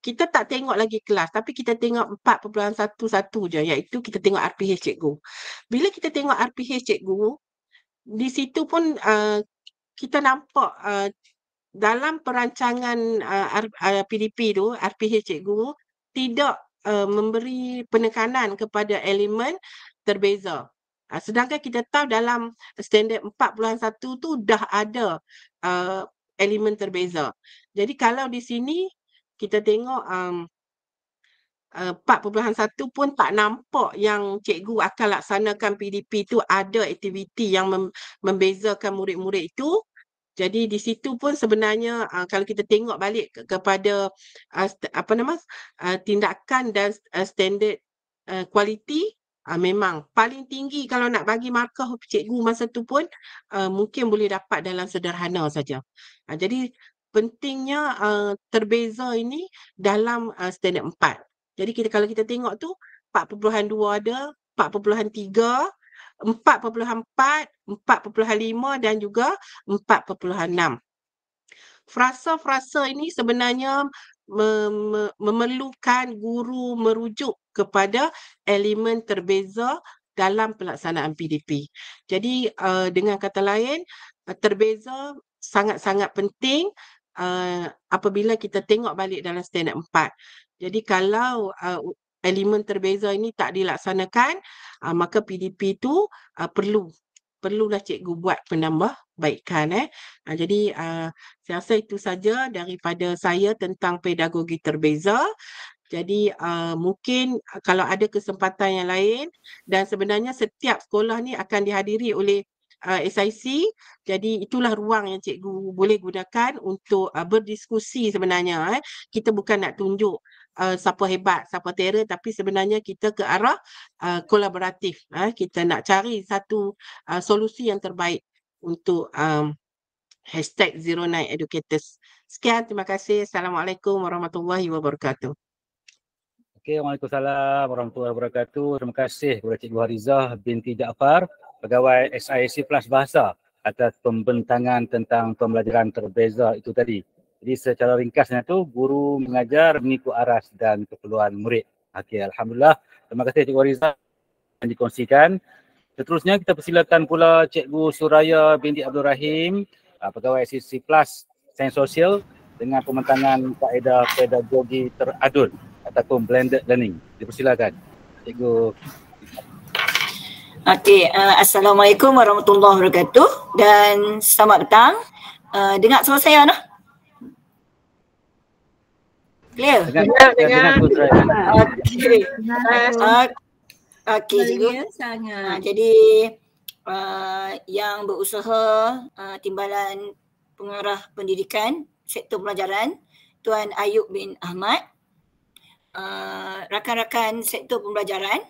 Kita tak tengok lagi kelas tapi kita tengok 4.11 je, iaitu kita tengok RPH cikgu. Bila kita tengok RPH cikgu, di situ pun kita nampak dalam perancangan PDP tu, RPH cikgu tidak memberi penekanan kepada elemen terbeza. Sedangkan kita tahu dalam standard 4.1 tu dah ada elemen terbeza. Jadi kalau di sini kita tengok 4.1 pun tak nampak yang cikgu akan laksanakan PDP tu ada aktiviti yang membezakan murid-murid itu. Jadi di situ pun sebenarnya kalau kita tengok balik kepada tindakan dan standard kualiti, memang paling tinggi kalau nak bagi markah cikgu masa tu pun mungkin boleh dapat dalam sederhana saja. Jadi pentingnya terbeza ini dalam standard 4. Jadi kalau kita tengok tu 4.2 ada, 4.3, 4.4, 4.5 dan juga 4.6. Frasa-frasa ini sebenarnya memerlukan guru merujuk kepada elemen terbeza dalam pelaksanaan PDP. Jadi dengan kata lain, terbeza sangat-sangat penting apabila kita tengok balik dalam standard 4. Jadi kalau elemen terbeza ini tak dilaksanakan, maka PDP itu perlulah cikgu buat penambahbaikan. Jadi saya rasa itu saja daripada saya tentang pedagogi terbeza. Jadi mungkin kalau ada kesempatan yang lain, dan sebenarnya setiap sekolah ni akan dihadiri oleh SIC, jadi itulah ruang yang cikgu boleh gunakan untuk berdiskusi sebenarnya. Kita bukan nak tunjuk siapa hebat, siapa terror, tapi sebenarnya kita ke arah kolaboratif. Kita nak cari satu solusi yang terbaik untuk #09educators. Sekian, terima kasih. Assalamualaikum warahmatullahi wabarakatuh. Okey, Waalaikumsalam warahmatullahi wabarakatuh. Terima kasih kepada Cikgu Harizah binti Jaafar, Pegawai SIC Plus Bahasa, atas pembentangan tentang pembelajaran terbeza itu tadi. Jadi secara ringkasnya tu, guru mengajar mengikut aras dan keperluan murid. Okey, Alhamdulillah. Terima kasih Cikgu Harizah yang dikongsikan. Seterusnya kita persilakan pula Cikgu Suraya binti Abdul Rahim, Pegawai SIC Plus Sains Sosial, dengan pembentangan kaedah pedagogi teradun ataupun blended learning. Dipersilakan Cikgu. Okey, Assalamualaikum warahmatullahi wabarakatuh dan selamat petang. Dengar suara saya noh? Clear? Dengar. Okey. Okey, cikgu. Jadi yang berusaha Timbalan Pengarah Pendidikan Sektor Pelajaran, Tuan Ayub bin Ahmad, rakan-rakan sektor pembelajaran,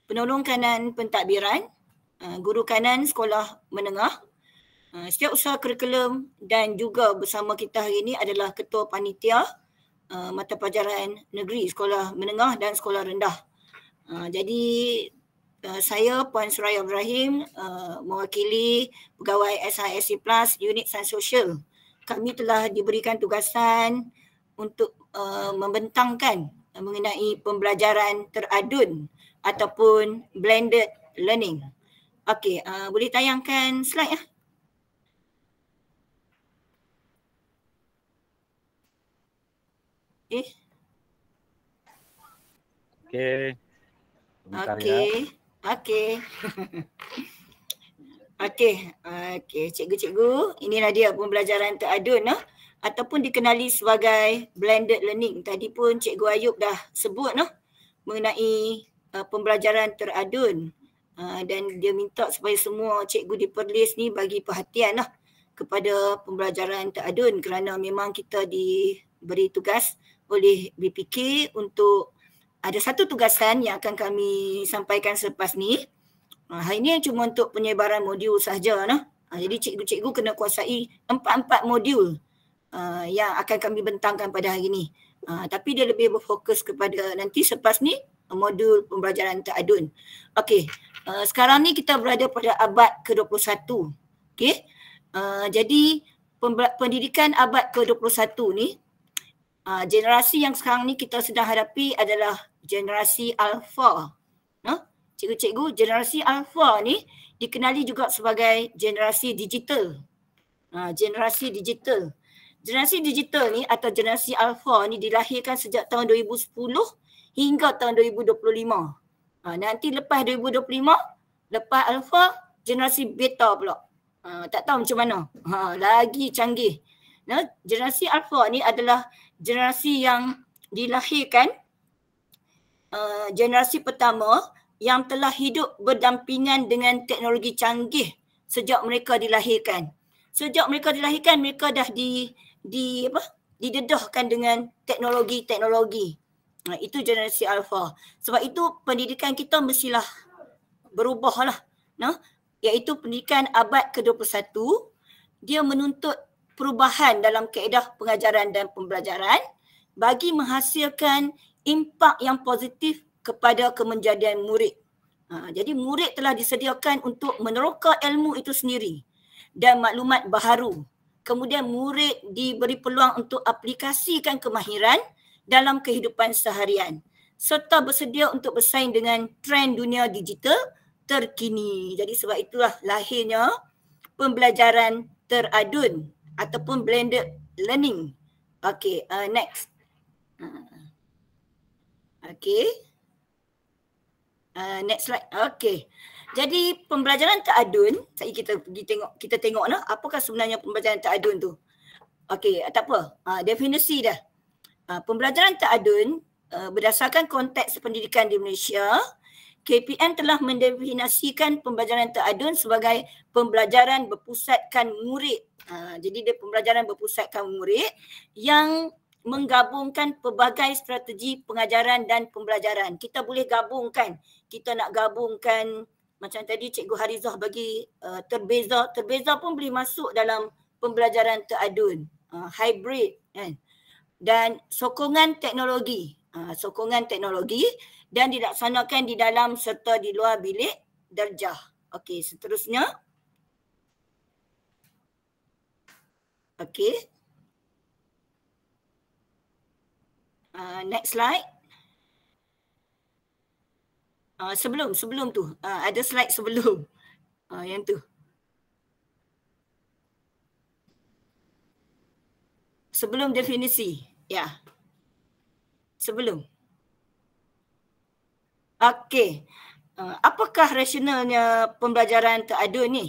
penolong kanan pentadbiran, guru kanan sekolah menengah, setiausaha kurikulum, dan juga bersama kita hari ini adalah Ketua Panitia Mata Pelajaran Negeri Sekolah Menengah dan Sekolah Rendah. Jadi saya Puan Suraya Ibrahim mewakili pegawai SISC Plus Unit Sains Sosial. Kami telah diberikan tugasan untuk membentangkan mengenai pembelajaran teradun ataupun blended learning. Okey, boleh tayangkan slide ya. Okey. Okey, cikgu-cikgu, inilah dia pembelajaran teradun ataupun dikenali sebagai blended learning. Tadi pun Cikgu Ayub dah sebut mengenai pembelajaran teradun dan dia minta supaya semua cikgu di Perlis ni bagi perhatian kepada pembelajaran teradun kerana memang kita diberi tugas oleh BPK untuk ada satu tugasan yang akan kami sampaikan selepas ni. Hari ini cuma untuk penyebaran modul sahaja. Jadi cikgu-cikgu kena kuasai 4 modul yang akan kami bentangkan pada hari ini. Tapi dia lebih berfokus kepada nanti selepas ni modul pembelajaran teradun. Okey, sekarang ni kita berada pada abad ke-21. Okey, jadi pendidikan abad ke-21 ni, generasi yang sekarang ni kita sedang hadapi adalah generasi alfa. Cikgu-cikgu, generasi alfa ni dikenali juga sebagai generasi digital. Generasi digital. Generasi digital ni atau generasi alfa ni dilahirkan sejak tahun 2010 hingga tahun 2025. Nanti lepas 2025, lepas alfa, generasi beta pula. Tak tahu macam mana. Lagi canggih. Generasi alfa ni adalah generasi yang dilahirkan, generasi pertama yang telah hidup berdampingan dengan teknologi canggih sejak mereka dilahirkan. Sejak mereka dilahirkan, mereka dah didedahkan dengan teknologi-teknologi. Itu generasi alfa. Sebab itu pendidikan kita mestilah berubah lah. Iaitu pendidikan abad ke-21, dia menuntut perubahan dalam kaedah pengajaran dan pembelajaran bagi menghasilkan impak yang positif kepada kemenjadian murid. Jadi murid telah disediakan untuk meneroka ilmu itu sendiri dan maklumat baharu. Kemudian murid diberi peluang untuk aplikasikan kemahiran dalam kehidupan seharian serta bersedia untuk bersaing dengan trend dunia digital terkini. Jadi sebab itulah lahirnya pembelajaran teradun ataupun blended learning. Okey, next. Okey. Next slide. Okey. Jadi pembelajaran teradun, kita tengok apakah sebenarnya pembelajaran teradun tu. Okey, tak apa. Definisi dah. Pembelajaran teradun berdasarkan konteks pendidikan di Malaysia, KPM telah mendefinisikan pembelajaran teradun sebagai pembelajaran berpusatkan murid. Jadi dia pembelajaran berpusatkan murid yang menggabungkan pelbagai strategi pengajaran dan pembelajaran. Kita boleh gabungkan. Kita nak gabungkan macam tadi Cikgu Harizah bagi terbeza. Terbeza pun boleh masuk dalam pembelajaran teradun. Hybrid kan. Dan sokongan teknologi. Sokongan teknologi dan dilaksanakan di dalam serta di luar bilik darjah. Okey, seterusnya. Okey. Next slide. Sebelum tu ada slide sebelum yang tu. Sebelum definisi. Ya. Sebelum. Okey. Apakah rasionalnya pembelajaran teradun ni?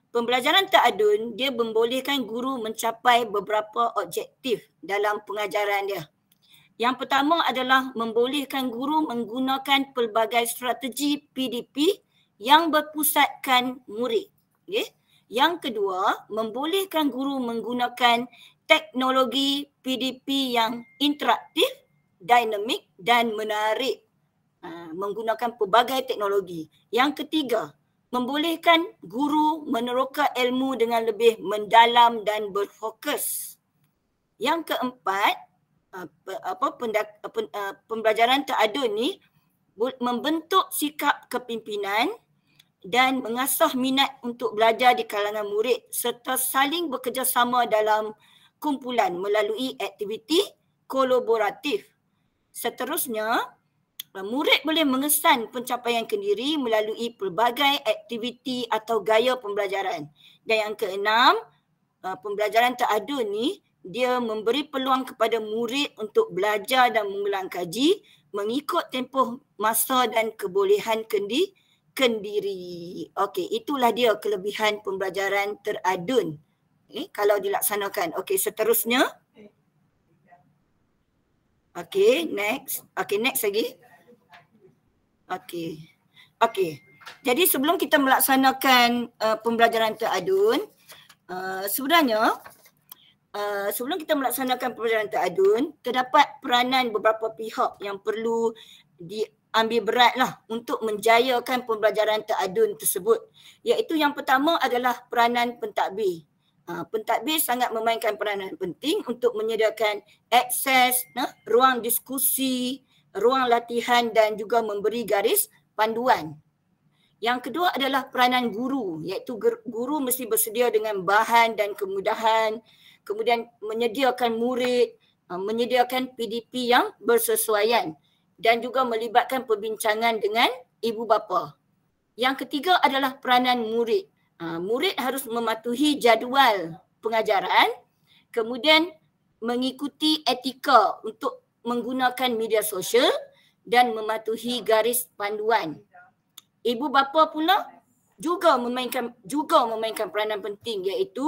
Pembelajaran teradun dia membolehkan guru mencapai beberapa objektif dalam pengajaran dia. Yang pertama adalah membolehkan guru menggunakan pelbagai strategi PDP yang berpusatkan murid. Okay. Yang kedua, membolehkan guru menggunakan teknologi PDP yang interaktif, dinamik dan menarik. Menggunakan pelbagai teknologi. Yang ketiga, membolehkan guru meneroka ilmu dengan lebih mendalam dan berfokus. Yang keempat, pembelajaran teradun ni membentuk sikap kepimpinan dan mengasah minat untuk belajar di kalangan murid serta saling bekerjasama dalam kumpulan melalui aktiviti kolaboratif. Seterusnya, murid boleh mengesan pencapaian kendiri melalui pelbagai aktiviti atau gaya pembelajaran. Dan yang keenam, pembelajaran teradun ni dia memberi peluang kepada murid untuk belajar dan mengulang kaji mengikut tempoh masa dan kebolehan kendiri. Okey, itulah dia kelebihan pembelajaran teradun. Kalau dilaksanakan. Okey, seterusnya. Okey, next. Okey, next lagi. Okey. Jadi sebelum kita melaksanakan pembelajaran teradun, sebenarnya sebelum kita melaksanakan pembelajaran teradun, terdapat peranan beberapa pihak yang perlu diambil beratlah untuk menjayakan pembelajaran teradun tersebut. Iaitu yang pertama adalah peranan pentadbir. Pentadbir sangat memainkan peranan penting untuk menyediakan akses, ruang diskusi, ruang latihan dan juga memberi garis panduan. Yang kedua adalah peranan guru, iaitu guru mesti bersedia dengan bahan dan kemudahan, kemudian menyediakan murid, menyediakan PDP yang bersesuaian dan juga melibatkan perbincangan dengan ibu bapa. Yang ketiga adalah peranan murid. Murid harus mematuhi jadual pengajaran, kemudian mengikuti etika untuk menggunakan media sosial dan mematuhi garis panduan. Ibu bapa pula juga memainkan peranan penting, iaitu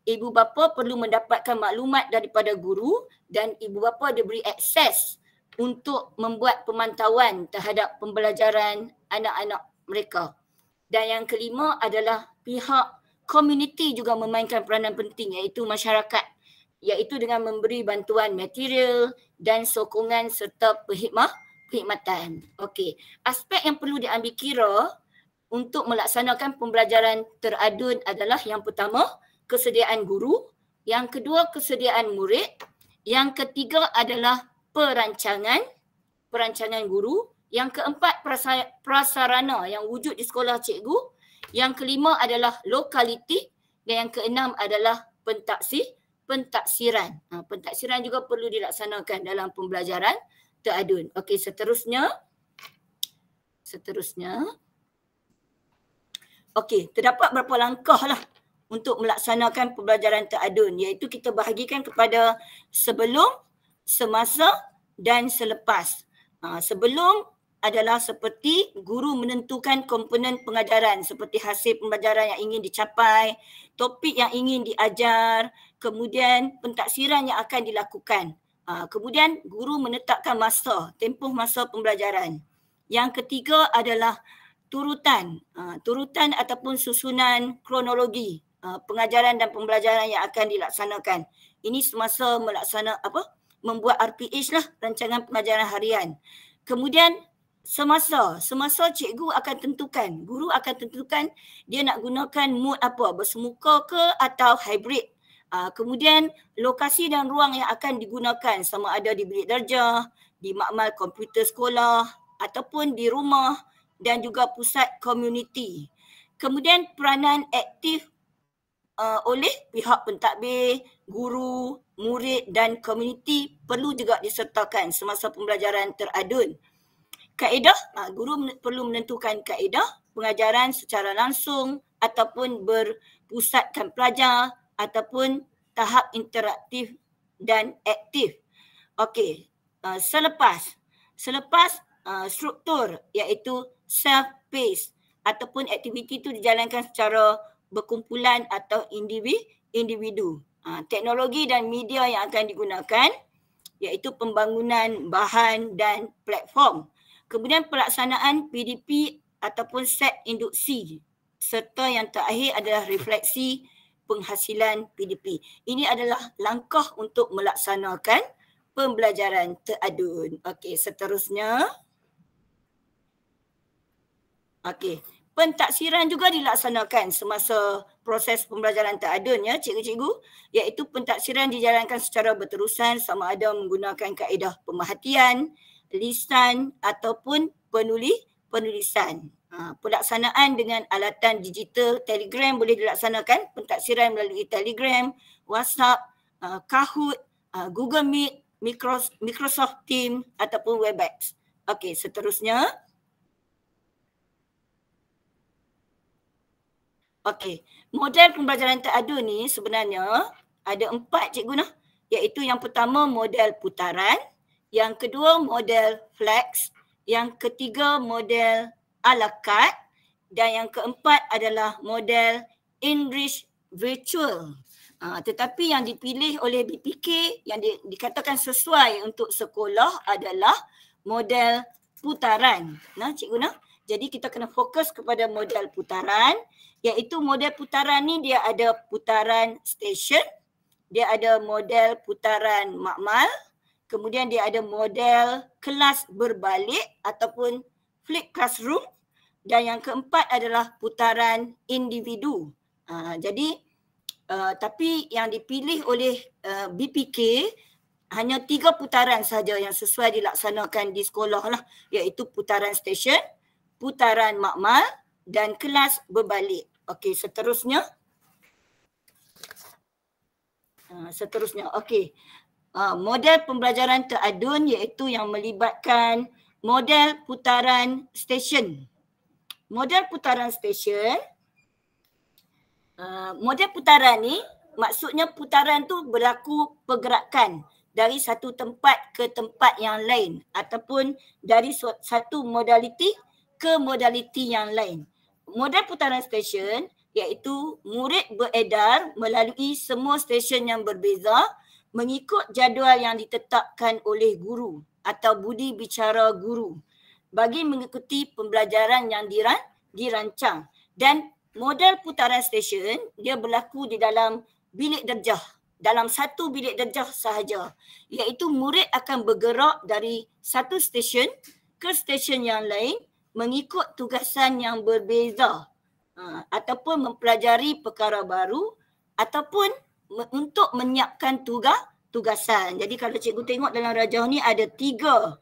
ibu bapa perlu mendapatkan maklumat daripada guru dan ibu bapa diberi akses untuk membuat pemantauan terhadap pembelajaran anak-anak mereka. Dan yang kelima adalah pihak komuniti juga memainkan peranan penting, iaitu masyarakat, iaitu dengan memberi bantuan material dan sokongan serta perkhidmatan. Okey, aspek yang perlu diambil kira untuk melaksanakan pembelajaran teradun adalah yang pertama, kesediaan guru, yang kedua kesediaan murid, yang ketiga adalah perancangan guru, yang keempat prasarana yang wujud di sekolah cikgu, yang kelima adalah lokaliti dan yang keenam adalah pentaksiran. Pentaksiran juga perlu dilaksanakan dalam pembelajaran teradun. Okey, seterusnya. Okey, terdapat beberapa langkah lah untuk melaksanakan pembelajaran teradun, iaitu kita bahagikan kepada sebelum, semasa dan selepas. Sebelum adalah seperti guru menentukan komponen pengajaran seperti hasil pembelajaran yang ingin dicapai, topik yang ingin diajar, kemudian pentaksiran yang akan dilakukan. Kemudian guru menetapkan tempoh masa pembelajaran. Yang ketiga adalah turutan ataupun susunan kronologi pengajaran dan pembelajaran yang akan dilaksanakan. Ini semasa membuat RPH lah, rancangan pengajaran harian. Kemudian semasa cikgu akan tentukan, guru akan tentukan dia nak gunakan mood apa, bersemuka ke atau hybrid. Kemudian lokasi dan ruang yang akan digunakan sama ada di bilik darjah, di makmal komputer sekolah ataupun di rumah dan juga pusat komuniti. Kemudian peranan aktif oleh pihak pentadbir, guru, murid dan komuniti perlu juga disertakan semasa pembelajaran teradun. Kaedah, guru perlu menentukan kaedah pengajaran secara langsung ataupun berpusatkan pelajar ataupun tahap interaktif dan aktif. Okey, selepas struktur iaitu self-paced ataupun aktiviti itu dijalankan secara berkumpulan atau individu. Teknologi dan media yang akan digunakan iaitu pembangunan bahan dan platform. Kemudian pelaksanaan PDP ataupun set induksi serta yang terakhir adalah refleksi penghasilan PDP. Ini adalah langkah untuk melaksanakan pembelajaran teradun. Okey, seterusnya. Okey, pentaksiran juga dilaksanakan semasa proses pembelajaran teradun ya cikgu-cikgu, iaitu pentaksiran dijalankan secara berterusan sama ada menggunakan kaedah pemerhatian, lisan ataupun penulisan. Pelaksanaan dengan alatan digital, Telegram boleh dilaksanakan, pentaksiran melalui Telegram, WhatsApp, Kahoot, Google Meet, Microsoft Teams ataupun Webex. Okey, seterusnya. Okey, model pembelajaran teradu ni sebenarnya ada 4 cikgu nah, iaitu yang pertama model putaran, yang kedua model flex, yang ketiga model a la carte dan yang keempat adalah model enriched virtual. Tetapi yang dipilih oleh BPK yang dikatakan sesuai untuk sekolah adalah model putaran. Nah, cikgu nah. Jadi kita kena fokus kepada model putaran, iaitu model putaran ni dia ada putaran stesen, dia ada model putaran makmal, kemudian dia ada model kelas berbalik ataupun flip classroom dan yang keempat adalah putaran individu. Tapi yang dipilih oleh BPK hanya 3 putaran saja yang sesuai dilaksanakan di sekolah lah, iaitu putaran stesen, putaran makmal dan kelas berbalik. Okey, seterusnya. Okey. Model pembelajaran teradun iaitu yang melibatkan model putaran stesen. Model putaran stesen, model putaran ni maksudnya putaran tu berlaku pergerakan dari satu tempat ke tempat yang lain ataupun dari satu modaliti ke modaliti yang lain. Model putaran stesen iaitu murid beredar melalui semua stesen yang berbeza mengikut jadual yang ditetapkan oleh guru atau budi bicara guru bagi mengikuti pembelajaran yang dirancang. Dan model putaran stesen dia berlaku di dalam bilik darjah, dalam satu bilik darjah sahaja, iaitu murid akan bergerak dari satu stesen ke stesen yang lain mengikut tugasan yang berbeza ataupun mempelajari perkara baru ataupun untuk menyiapkan tugasan. Jadi kalau cikgu tengok dalam rajah ni ada tiga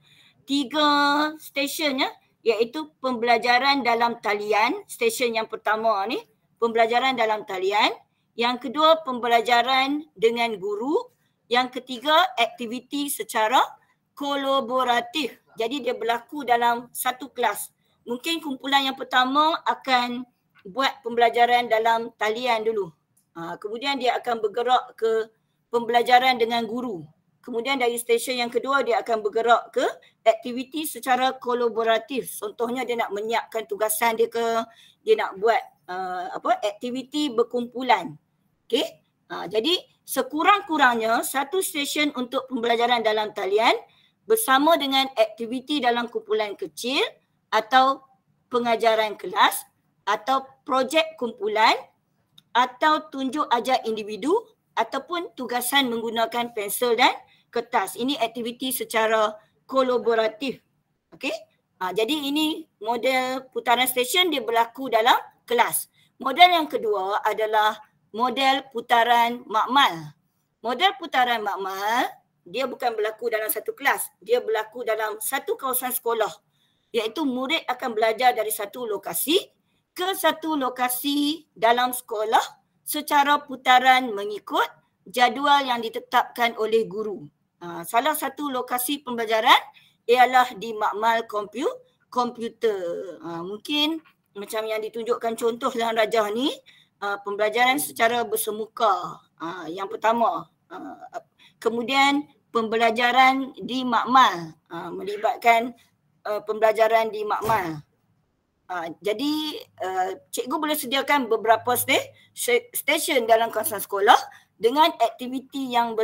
stesen ya, iaitu pembelajaran dalam talian, stesen yang pertama ni pembelajaran dalam talian, yang kedua pembelajaran dengan guru, yang ketiga aktiviti secara kolaboratif. Jadi dia berlaku dalam satu kelas. Mungkin kumpulan yang pertama akan buat pembelajaran dalam talian dulu. Kemudian dia akan bergerak ke pembelajaran dengan guru. Kemudian dari stesen yang kedua dia akan bergerak ke aktiviti secara kolaboratif. Contohnya dia nak menyiapkan tugasan dia ke, dia nak buat aktiviti berkumpulan. Okey. Jadi sekurang-kurangnya satu stesen untuk pembelajaran dalam talian bersama dengan aktiviti dalam kumpulan kecil atau pengajaran kelas atau projek kumpulan atau tunjuk ajar individu ataupun tugasan menggunakan pensel dan kertas. Ini aktiviti secara kolaboratif. Okey? Jadi ini model putaran stesen dia berlaku dalam kelas. Model yang kedua adalah model putaran makmal. Model putaran makmal dia bukan berlaku dalam satu kelas. Dia berlaku dalam satu kawasan sekolah, iaitu murid akan belajar dari satu lokasi ke satu lokasi dalam sekolah secara putaran mengikut jadual yang ditetapkan oleh guru. Salah satu lokasi pembelajaran ialah di makmal komputer. Mungkin macam yang ditunjukkan contoh dalam rajah ni, pembelajaran secara bersemuka yang pertama. Kemudian pembelajaran di makmal, melibatkan pembelajaran di makmal. Jadi cikgu boleh sediakan beberapa stesen dalam kawasan sekolah dengan aktiviti yang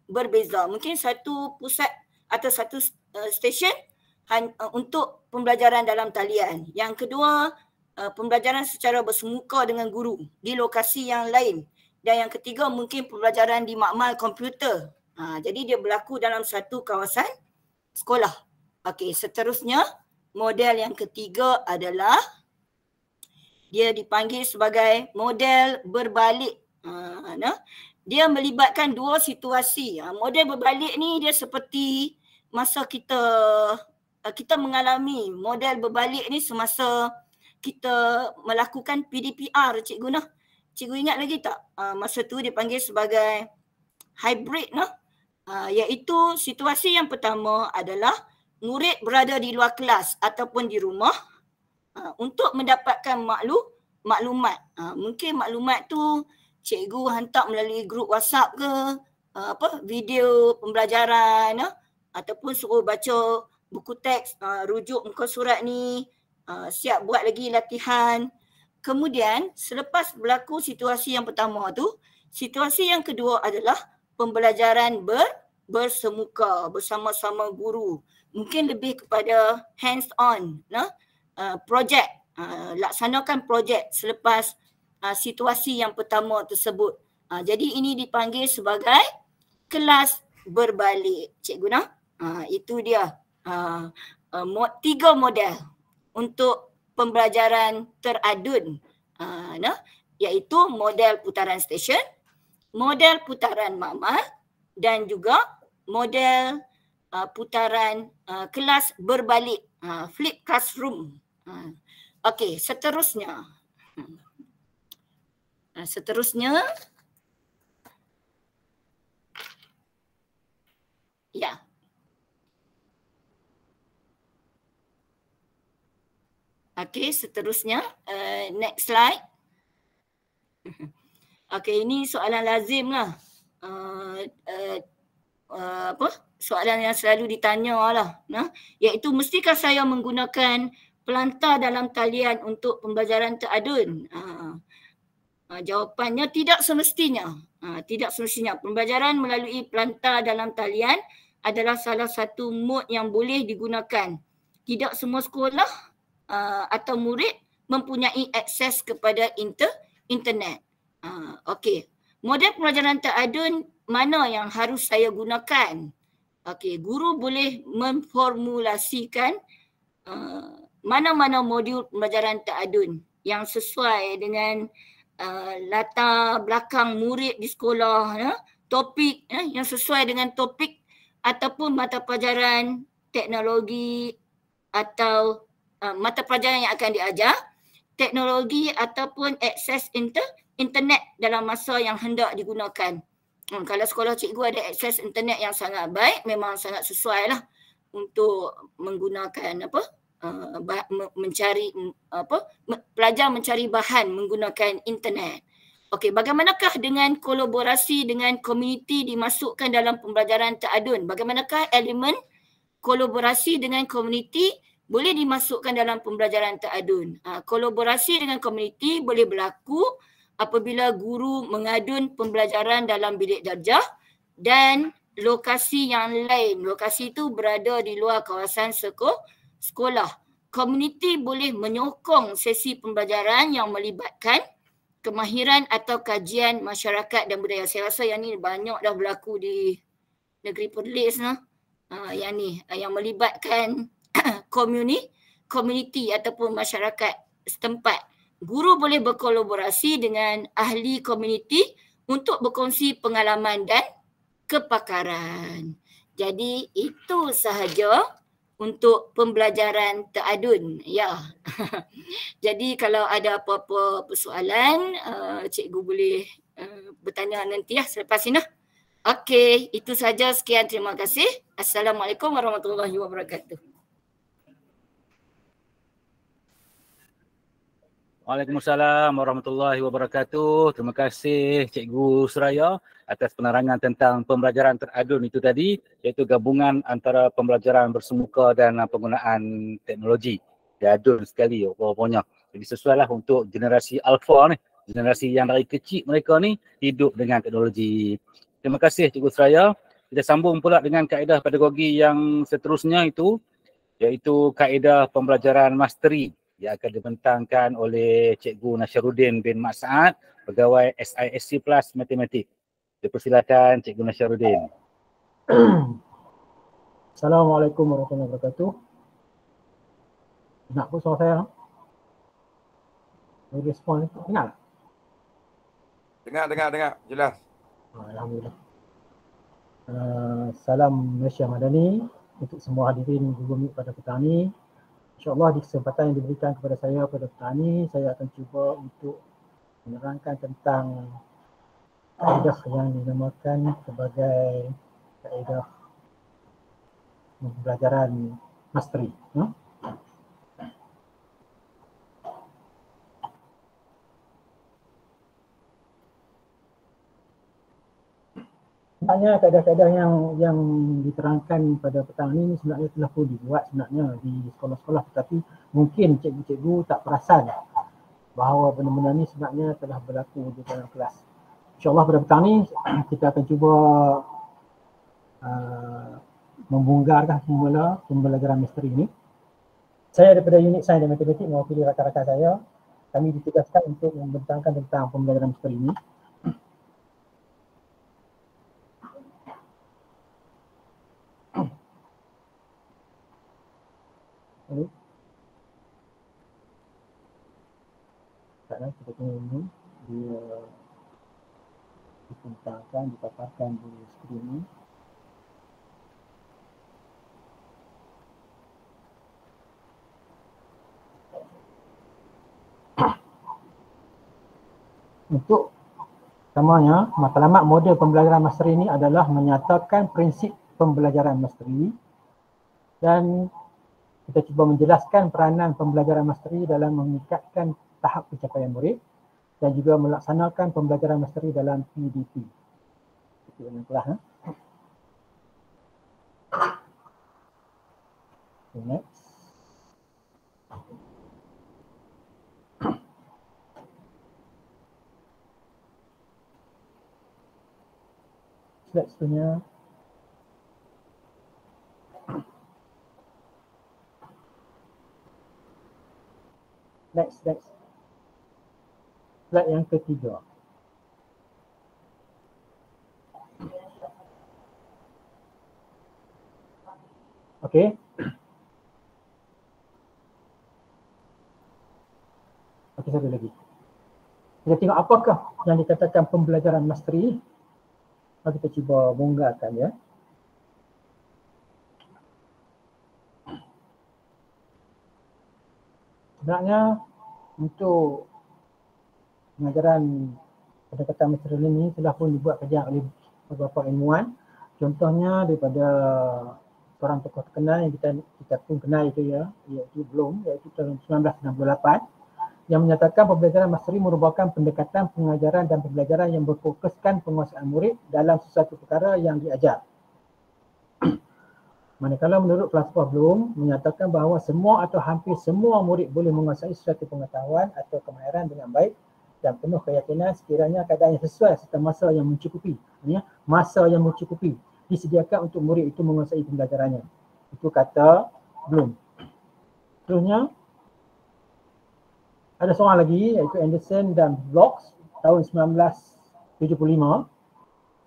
berbeza. Mungkin satu pusat atau satu stesen untuk pembelajaran dalam talian. Yang kedua, pembelajaran secara bersemuka dengan guru di lokasi yang lain. Dan yang ketiga mungkin pembelajaran di makmal komputer. Jadi dia berlaku dalam satu kawasan sekolah. Okey, seterusnya model yang ketiga adalah dia dipanggil sebagai model berbalik. Dia melibatkan dua situasi. Model berbalik ni dia seperti masa kita mengalami model berbalik ni semasa kita melakukan PDPR, cikgu nah. Cikgu ingat lagi tak? Masa tu dipanggil sebagai hybrid nah. Iaitu situasi yang pertama adalah murid berada di luar kelas ataupun di rumah untuk mendapatkan maklumat. Mungkin maklumat tu cikgu hantar melalui grup WhatsApp ke, video pembelajaran ataupun suruh baca buku teks, rujuk muka surat ni, siap buat lagi latihan. Kemudian selepas berlaku situasi yang pertama tu, situasi yang kedua adalah pembelajaran bersemuka bersama-sama guru. Mungkin lebih kepada hands on, projek, laksanakan projek selepas situasi yang pertama tersebut. Jadi ini dipanggil sebagai kelas berbalik, cikgu nah. Itu dia 3 model untuk pembelajaran teradun, iaitu model putaran stesen, model putaran makmal dan juga model putaran kelas berbalik, flip classroom. Okey, seterusnya. Ya. Okey, seterusnya. Next slide. Okey, ini soalan lazim lah. Soalan yang selalu ditanya lah. Iaitu, mestikah saya menggunakan pelantar dalam talian untuk pembelajaran teradun? Jawapannya tidak semestinya. Tidak semestinya. Pembelajaran melalui pelantar dalam talian adalah salah satu mod yang boleh digunakan. Tidak semua sekolah atau murid mempunyai akses kepada internet. Okey. Model pembelajaran teradun mana yang harus saya gunakan? Okey, guru boleh memformulasikan mana-mana modul pembelajaran teradun yang sesuai dengan latar belakang murid di sekolah, topik yang sesuai dengan topik ataupun mata pelajaran teknologi atau mata pelajaran yang akan diajar, teknologi ataupun akses internet dalam masa yang hendak digunakan. Kalau sekolah cikgu ada akses internet yang sangat baik, memang sangat sesuai lah untuk menggunakan pelajar mencari bahan menggunakan internet. Okey, bagaimanakah dengan kolaborasi dengan komuniti dimasukkan dalam pembelajaran teradun? Bagaimanakah elemen kolaborasi dengan komuniti boleh dimasukkan dalam pembelajaran teradun? Kolaborasi dengan komuniti boleh berlaku apabila guru mengadun pembelajaran dalam bilik darjah dan lokasi yang lain. Lokasi itu berada di luar kawasan sekolah. Komuniti boleh menyokong sesi pembelajaran yang melibatkan kemahiran atau kajian masyarakat dan budaya. Saya rasa yang ni banyak dah berlaku di negeri Perlis yang ni, yang melibatkan komuniti ataupun masyarakat setempat. Guru boleh berkolaborasi dengan ahli komuniti untuk berkongsi pengalaman dan kepakaran. Jadi itu sahaja untuk pembelajaran teradun. Ya. Jadi kalau ada apa-apa persoalan, cikgu boleh bertanya nanti selepas ini. Okey, itu saja. Sekian, terima kasih. Assalamualaikum warahmatullahi wabarakatuh. Waalaikumsalam warahmatullahi wabarakatuh. Terima kasih Cikgu Suraya atas penerangan tentang pembelajaran teradun itu tadi, iaitu gabungan antara pembelajaran bersemuka dan penggunaan teknologi. Teradun sekali rupanya. Jadi sesuailah untuk generasi alfa ni, generasi yang dari kecil mereka ni hidup dengan teknologi. Terima kasih Cikgu Suraya. Kita sambung pula dengan kaedah pedagogi yang seterusnya itu, iaitu kaedah pembelajaran masteri yang akan dibentangkan oleh Cikgu Nasyaruddin bin Mat Saad, pegawai SISC Plus Matematik. Dipersilakan Cikgu Nasyaruddin. Assalamualaikum warahmatullahi wabarakatuh. Nak pun suara saya? Boleh respon ni? Dengar? Dengar. Jelas. Alhamdulillah. Salam Malaysia Madani. untuk semua hadirin Google Meet pada petang ni. InsyaAllah di kesempatan yang diberikan kepada saya pada petang ni, saya akan cuba untuk menerangkan tentang kaedah yang dinamakan sebagai kaedah pembelajaran mastery. Sebenarnya kaedah-kaedah yang diterangkan pada petang ini sebenarnya telah pun dibuat sebenarnya di sekolah-sekolah, tetapi mungkin cikgu-cikgu tak perasan bahawa benda-benda ni sebenarnya telah berlaku di dalam kelas. InsyaAllah pada petang ni kita akan cuba membongkarkan semula pembelajaran misteri ini. Saya daripada unit sains dan matematik mewakili rakan-rakan saya. Kami ditugaskan untuk membentangkan tentang pembelajaran misteri ini. Lalu kita tengok ini dia dibentangkan, dipaparkan di skrin ini. Untuk pertamanya, matlamat model pembelajaran masteri ini adalah menyatakan prinsip pembelajaran masteri dan kita cuba menjelaskan peranan pembelajaran masteri dalam meningkatkan tahap pencapaian murid dan juga melaksanakan pembelajaran masteri dalam PDP. Itu yang kelas. Next. Slide seterusnya. Next. Slide yang ketiga. Okey. Okey, satu lagi. Kita tengok apakah yang dikatakan pembelajaran masteri. Mari kita cuba bongkarkan ya. Sebenarnya untuk pengajaran pendekatan masteri ini telah pun dibuat kajian oleh beberapa ilmuwan. Contohnya daripada seorang tokoh terkenal yang kita pun kenal itu ya, iaitu Bloom, iaitu tahun 1968, yang menyatakan pembelajaran masteri merupakan pendekatan pengajaran dan pembelajaran yang berfokuskan penguasaan murid dalam sesuatu perkara yang diajar. Manakala menurut falsafah Bloom menyatakan bahawa semua atau hampir semua murid boleh menguasai sesuatu pengetahuan atau kemahiran dengan baik dan penuh keyakinan sekiranya keadaan yang sesuai serta masa yang mencukupi. Masa yang mencukupi disediakan untuk murid itu menguasai pembelajarannya. Itu kata Bloom. Seterusnya ada seorang lagi iaitu Anderson dan Blocks tahun 1975.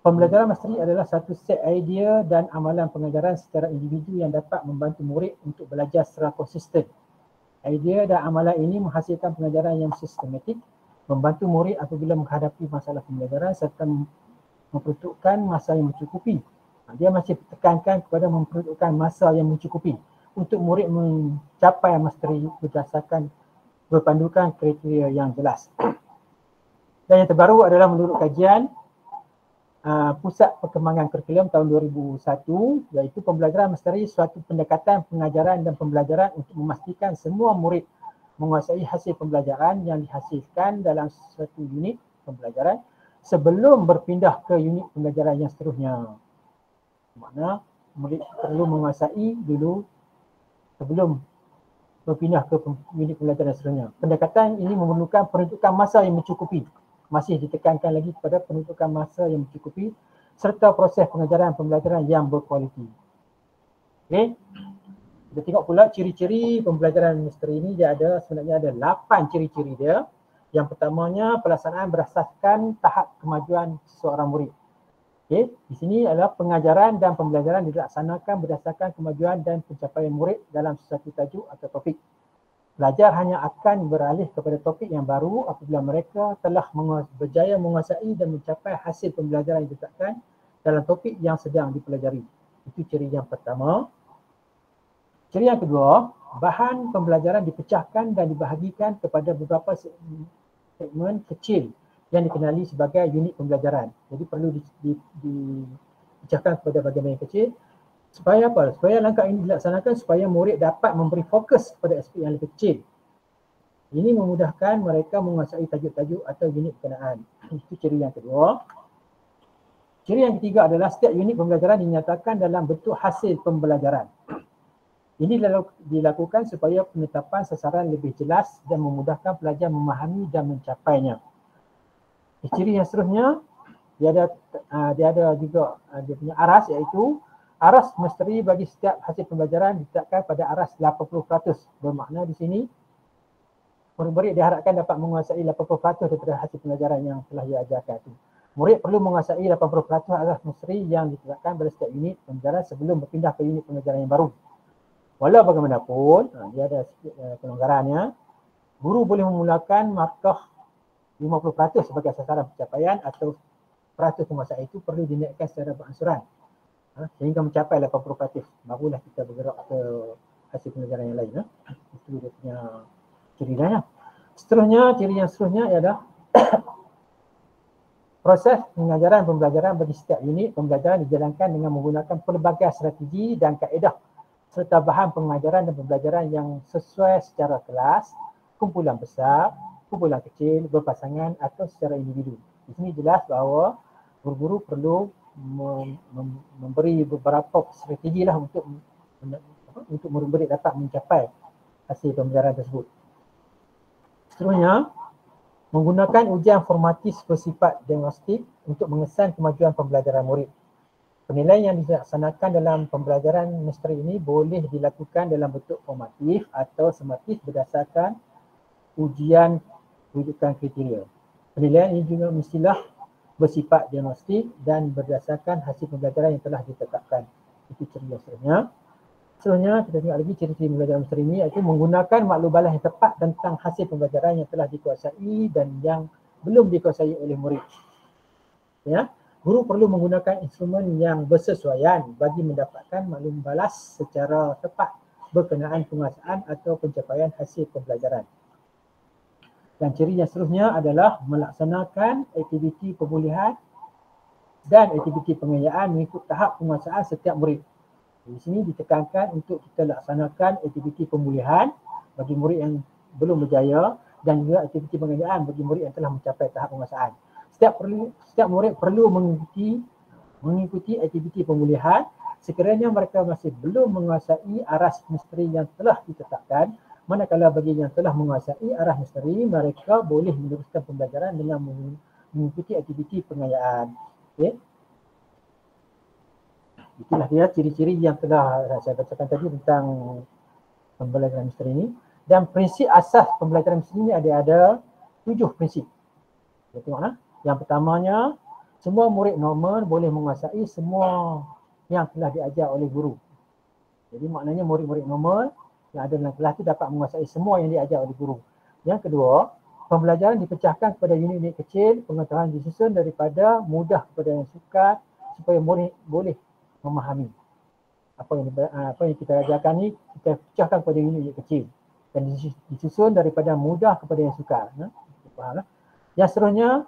Pembelajaran masteri adalah satu set idea dan amalan pengajaran secara individu yang dapat membantu murid untuk belajar secara konsisten. Idea dan amalan ini menghasilkan pengajaran yang sistematik, membantu murid apabila menghadapi masalah pembelajaran serta memperuntukkan masa yang mencukupi. Dia masih tekankan kepada memperuntukkan masa yang mencukupi untuk murid mencapai masteri berdasarkan berpandukan kriteria yang jelas. Dan yang terbaru adalah menurut kajian Pusat Perkembangan Kurikulum tahun 2001, iaitu pembelajaran masteri suatu pendekatan pengajaran dan pembelajaran untuk memastikan semua murid menguasai hasil pembelajaran yang dihasilkan dalam suatu unit pembelajaran sebelum berpindah ke unit pembelajaran yang seterusnya. Makna murid perlu menguasai dulu sebelum berpindah ke unit pembelajaran seterusnya. Pendekatan ini memerlukan peruntukan masa yang mencukupi. Masih ditekankan lagi kepada penuntukan masa yang mencukupi serta proses pengajaran pembelajaran yang berkualiti. Okey. Kita tengok pula ciri-ciri pembelajaran masteri ini. Dia ada sebenarnya ada 8 ciri-ciri dia. Yang pertamanya pelaksanaan berdasarkan tahap kemajuan seorang murid. Okey, di sini adalah pengajaran dan pembelajaran dilaksanakan berdasarkan kemajuan dan pencapaian murid dalam sesuatu tajuk atau topik. Pelajar hanya akan beralih kepada topik yang baru apabila mereka telah berjaya menguasai dan mencapai hasil pembelajaran yang ditetapkan dalam topik yang sedang dipelajari. Itu ciri yang pertama. Ciri yang kedua, bahan pembelajaran dipecahkan dan dibahagikan kepada beberapa segmen kecil yang dikenali sebagai unit pembelajaran. Jadi perlu dipecahkan kepada bahagian yang kecil. Supaya apa? Supaya langkah ini dilaksanakan supaya murid dapat memberi fokus kepada aspek yang lebih kecil. Ini memudahkan mereka menguasai tajuk-tajuk atau unit berkenaan. Itu ciri yang kedua. Ciri yang ketiga adalah setiap unit pembelajaran dinyatakan dalam bentuk hasil pembelajaran. Ini dilakukan supaya penetapan sasaran lebih jelas dan memudahkan pelajar memahami dan mencapainya. Ciri yang seterusnya, dia ada juga dia punya aras, iaitu aras misteri bagi setiap hasil pembelajaran ditetapkan pada aras 80%. Bermakna di sini murid-murid diharapkan dapat menguasai 80% daripada hasil pembelajaran yang telah diajarkan itu. Murid perlu menguasai 80% aras misteri yang ditetapkan pada setiap unit pembelajaran sebelum berpindah ke unit pembelajaran yang baru. Walau bagaimanapun, dia ada pelonggarannya. Guru boleh memulakan markah 50% sebagai sasaran pencapaian atau peratus penguasaan itu perlu dinaikkan secara berangsuran sehingga mencapai 80%. Barulah kita bergerak ke hasil pembelajaran yang lain. Itu dia punya ciri lain. Seterusnya, ciri yang seterusnya ialah proses pengajaran pembelajaran bagi setiap unit pembelajaran dijalankan dengan menggunakan pelbagai strategi dan kaedah serta bahan pengajaran dan pembelajaran yang sesuai secara kelas, kumpulan besar, kumpulan kecil, berpasangan atau secara individu. Di sini jelas bahawa guru-guru perlu memberi beberapa strategi lah untuk murid-murid dapat mencapai hasil pembelajaran tersebut. Seterusnya, menggunakan ujian formatif bersifat diagnostik untuk mengesan kemajuan pembelajaran murid. Penilaian yang dilaksanakan dalam pembelajaran misteri ini boleh dilakukan dalam bentuk formatif atau sematif berdasarkan ujian rujukan kriteria. Penilaian ini juga mestilah bersifat diagnostik dan berdasarkan hasil pembelajaran yang telah ditetapkan. Itu ciri yang seterusnya. Seterusnya, kita tengok lagi ciri-ciri pembelajaran misteri ini, iaitu menggunakan maklum balas yang tepat tentang hasil pembelajaran yang telah dikuasai dan yang belum dikuasai oleh murid. Ya, guru perlu menggunakan instrumen yang bersesuaian bagi mendapatkan maklum balas secara tepat berkenaan penguasaan atau pencapaian hasil pembelajaran. Dan ciri yang seterusnya adalah melaksanakan aktiviti pemulihan dan aktiviti pengayaan mengikut tahap penguasaan setiap murid. Di sini ditekankan untuk kita laksanakan aktiviti pemulihan bagi murid yang belum berjaya dan juga aktiviti pengayaan bagi murid yang telah mencapai tahap penguasaan. Setiap murid perlu mengikuti aktiviti pemulihan sekiranya mereka masih belum menguasai aras misteri yang telah ditetapkan. Manakala bagi yang telah menguasai arah misteri, mereka boleh meneruskan pembelajaran dengan mengikuti aktiviti pengayaan. Okay. Itulah dia ciri-ciri yang telah saya bacakan tadi tentang pembelajaran misteri ini. Dan prinsip asas pembelajaran misteri ini ada 7 prinsip. Kita tengoklah. Yang pertamanya, semua murid normal boleh menguasai semua yang telah diajar oleh guru. Jadi maknanya murid-murid normal yang ada dalam kelas itu dapat menguasai semua yang diajar oleh guru. Yang kedua, pembelajaran dipecahkan kepada unit-unit kecil, pengetahuan disusun daripada mudah kepada yang sukar supaya murid boleh memahami. Apa yang kita ajarkan ni, kita pecahkan kepada unit-unit kecil dan disusun daripada mudah kepada yang sukar. Fahamlah. Yang seterusnya,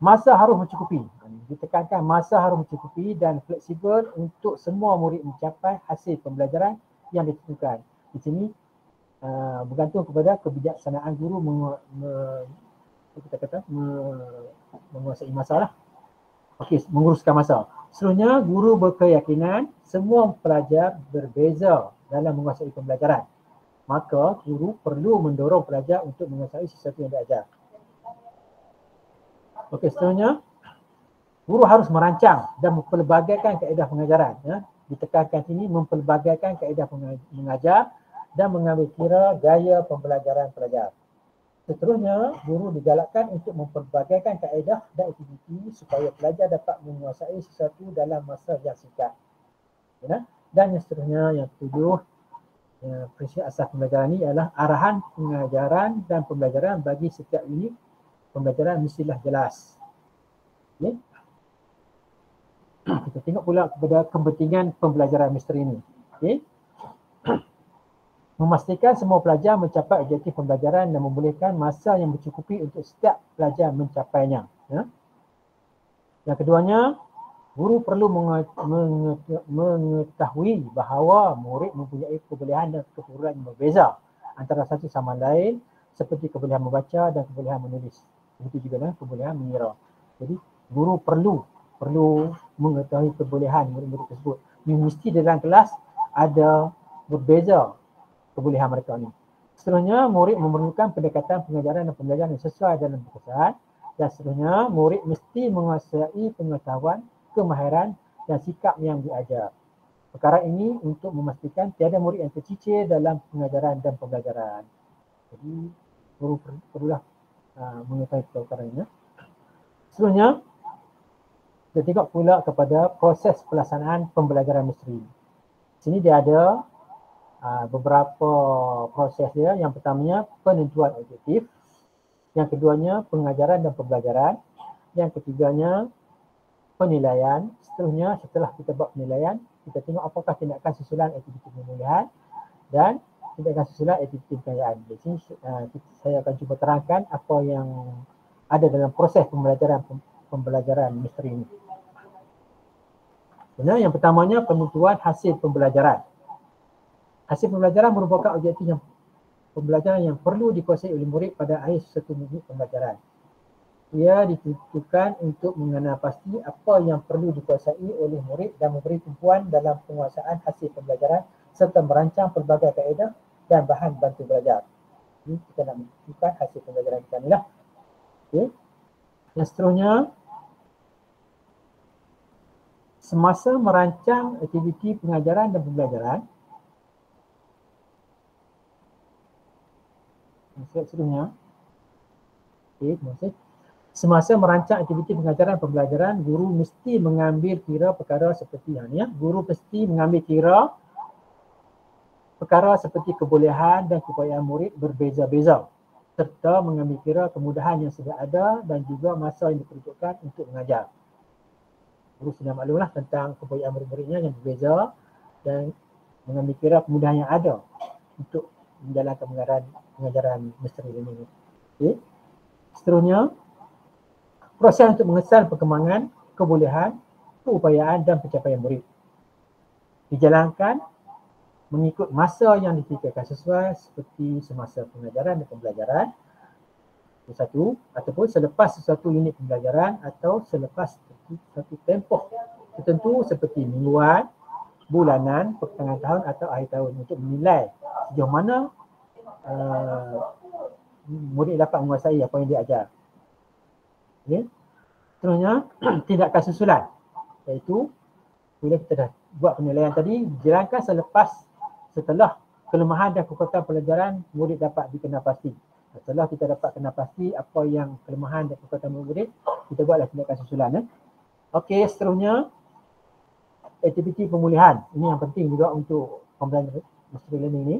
masa harus mencukupi. Ditekankan masa harus mencukupi dan fleksibel untuk semua murid mencapai hasil pembelajaran yang ditentukan. Di sini bergantung kepada kebijaksanaan guru menguasai masa lah. Okey, menguruskan masa. Seterusnya, guru berkeyakinan semua pelajar berbeza dalam menguasai pembelajaran. Maka guru perlu mendorong pelajar untuk menguasai sesuatu yang diajar. Okey, seterusnya, guru harus merancang dan mempelbagaikan kaedah pengajaran. Ya. Ditekankan sini mempelbagaikan kaedah mengajar dan mengambil kira gaya pembelajaran pelajar. Seterusnya, guru digalakkan untuk mempelbagaikan kaedah dan aktiviti supaya pelajar dapat menguasai sesuatu dalam masa yang singkat. Ya. Dan yang seterusnya, yang ketujuh, prinsip asas pembelajaran ini adalah arahan pengajaran dan pembelajaran bagi setiap unit pembelajaran mestilah jelas. Okay. Kita tengok pula kepada kepentingan pembelajaran misteri ini. Okay. Memastikan semua pelajar mencapai objektif pembelajaran dan membolehkan masa yang mencukupi untuk setiap pelajar mencapainya. Ya. Yang keduanya, guru perlu mengetahui bahawa murid mempunyai kebolehan dan kekurangan yang berbeza antara satu sama lain, seperti kebolehan membaca dan kebolehan menulis. Begitu juga dengan kebolehan mengira. Jadi guru perlu mengetahui kebolehan murid-murid tersebut. Mesti dalam kelas ada berbeza kebolehan mereka ni. Seterusnya, murid memerlukan pendekatan pengajaran dan pembelajaran yang sesuai dalam kesan. Dan seterusnya, murid mesti menguasai pengetahuan, kemahiran dan sikap yang diajar. Perkara ini untuk memastikan tiada murid yang tercicir dalam pengajaran dan pembelajaran. Jadi, guru perlulah mengetahui perkara ini. Seterusnya, kita tengok pula kepada proses pelaksanaan pembelajaran misteri. Sini dia ada beberapa proses dia. Yang pertamanya penentuan objektif, yang keduanya pengajaran dan pembelajaran, yang ketiganya penilaian. Seterusnya setelah kita buat penilaian, kita tengok apakah tindakan susulan aktiviti pemulihan dan tindakan susulan aktiviti penilaian. Di sini saya akan cuba terangkan apa yang ada dalam proses pembelajaran misteri ini. Yang pertamanya penentuan hasil pembelajaran. Hasil pembelajaran merupakan objektif pembelajaran yang perlu dikuasai oleh murid pada akhir satu minit pembelajaran. Ia ditentukan untuk mengenal pasti apa yang perlu dikuasai oleh murid dan memberi tumpuan dalam penguasaan hasil pembelajaran serta merancang pelbagai kaedah dan bahan bantu belajar. Ini kita nak menentukan hasil pembelajaran kita ni lah. Okay. Yang seterusnya, semasa merancang aktiviti pengajaran dan pembelajaran, seterusnya, terima kasih. Semasa merancang aktiviti pengajaran dan pembelajaran, guru mesti mengambil kira perkara seperti yang ni. Guru mesti mengambil kira perkara seperti kebolehan dan keupayaan murid berbeza-beza serta mengambil kira kemudahan yang sudah ada dan juga masa yang diperuntukkan untuk mengajar. Guru sudah maklumlah tentang keupayaan murid-muridnya yang berbeza dan mengambil kira kemudahan yang ada untuk menjalankan pengajaran misteri ini. Okay. Seterusnya, proses untuk mengesan perkembangan, kebolehan, keupayaan dan pencapaian murid dijalankan mengikut masa yang ditetapkan sesuai seperti semasa pengajaran dan pembelajaran satu ataupun selepas sesuatu unit pembelajaran atau selepas satu tempoh tertentu seperti mingguan, bulanan, pertengahan tahun atau akhir tahun untuk menilai sejauh mana murid dapat menguasai apa yang diajar. Okay. Seterusnya, tindakan susulan, iaitu bila kita dah buat penilaian tadi, dijalankan setelah kelemahan dan kekuatan pelajaran murid dapat dikenal pasti. Setelah kita dapat kenal pasti apa yang kelemahan dan kekuatan murid, kita buatlah tindakan susulan. Okey, seterusnya aktiviti pemulihan. Ini yang penting juga untuk pembelajaran misteri learning ini.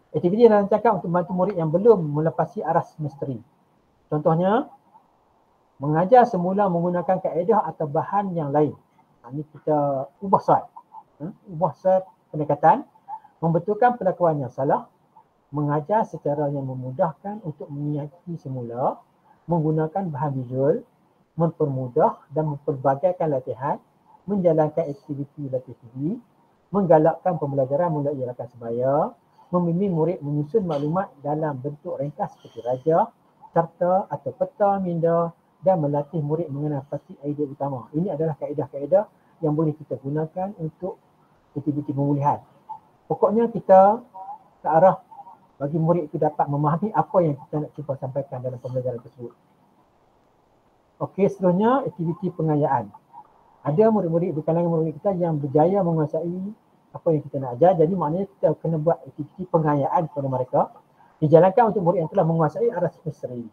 Aktiviti yang dirancangkan untuk membantu murid yang belum melepasi aras misteri. Contohnya, mengajar semula menggunakan kaedah atau bahan yang lain. Ini kita ubah soal. Ubah soal pendekatan, membetulkan pendakwaan yang salah, mengajar secara yang memudahkan untuk menyiasati semula, menggunakan bahan visual, mempermudah dan memperbagaikan latihan, menjalankan aktiviti latih diri, menggalakkan pembelajaran mulai rakan sebaya, membimbing murid menyusun maklumat dalam bentuk ringkas seperti raja, carta atau peta minda dan melatih murid mengenal pasti idea utama. Ini adalah kaedah-kaedah yang boleh kita gunakan untuk aktiviti pemulihan. Pokoknya kita ke arah bagi murid itu dapat memahami apa yang kita nak cuba sampaikan dalam pembelajaran tersebut. Okey, seterusnya aktiviti pengayaan. Ada murid-murid di kalangan murid kita yang berjaya menguasai apa yang kita nak ajar, jadi maknanya kita kena buat aktiviti pengayaan kepada mereka, dijalankan untuk murid yang telah menguasai aras misteri.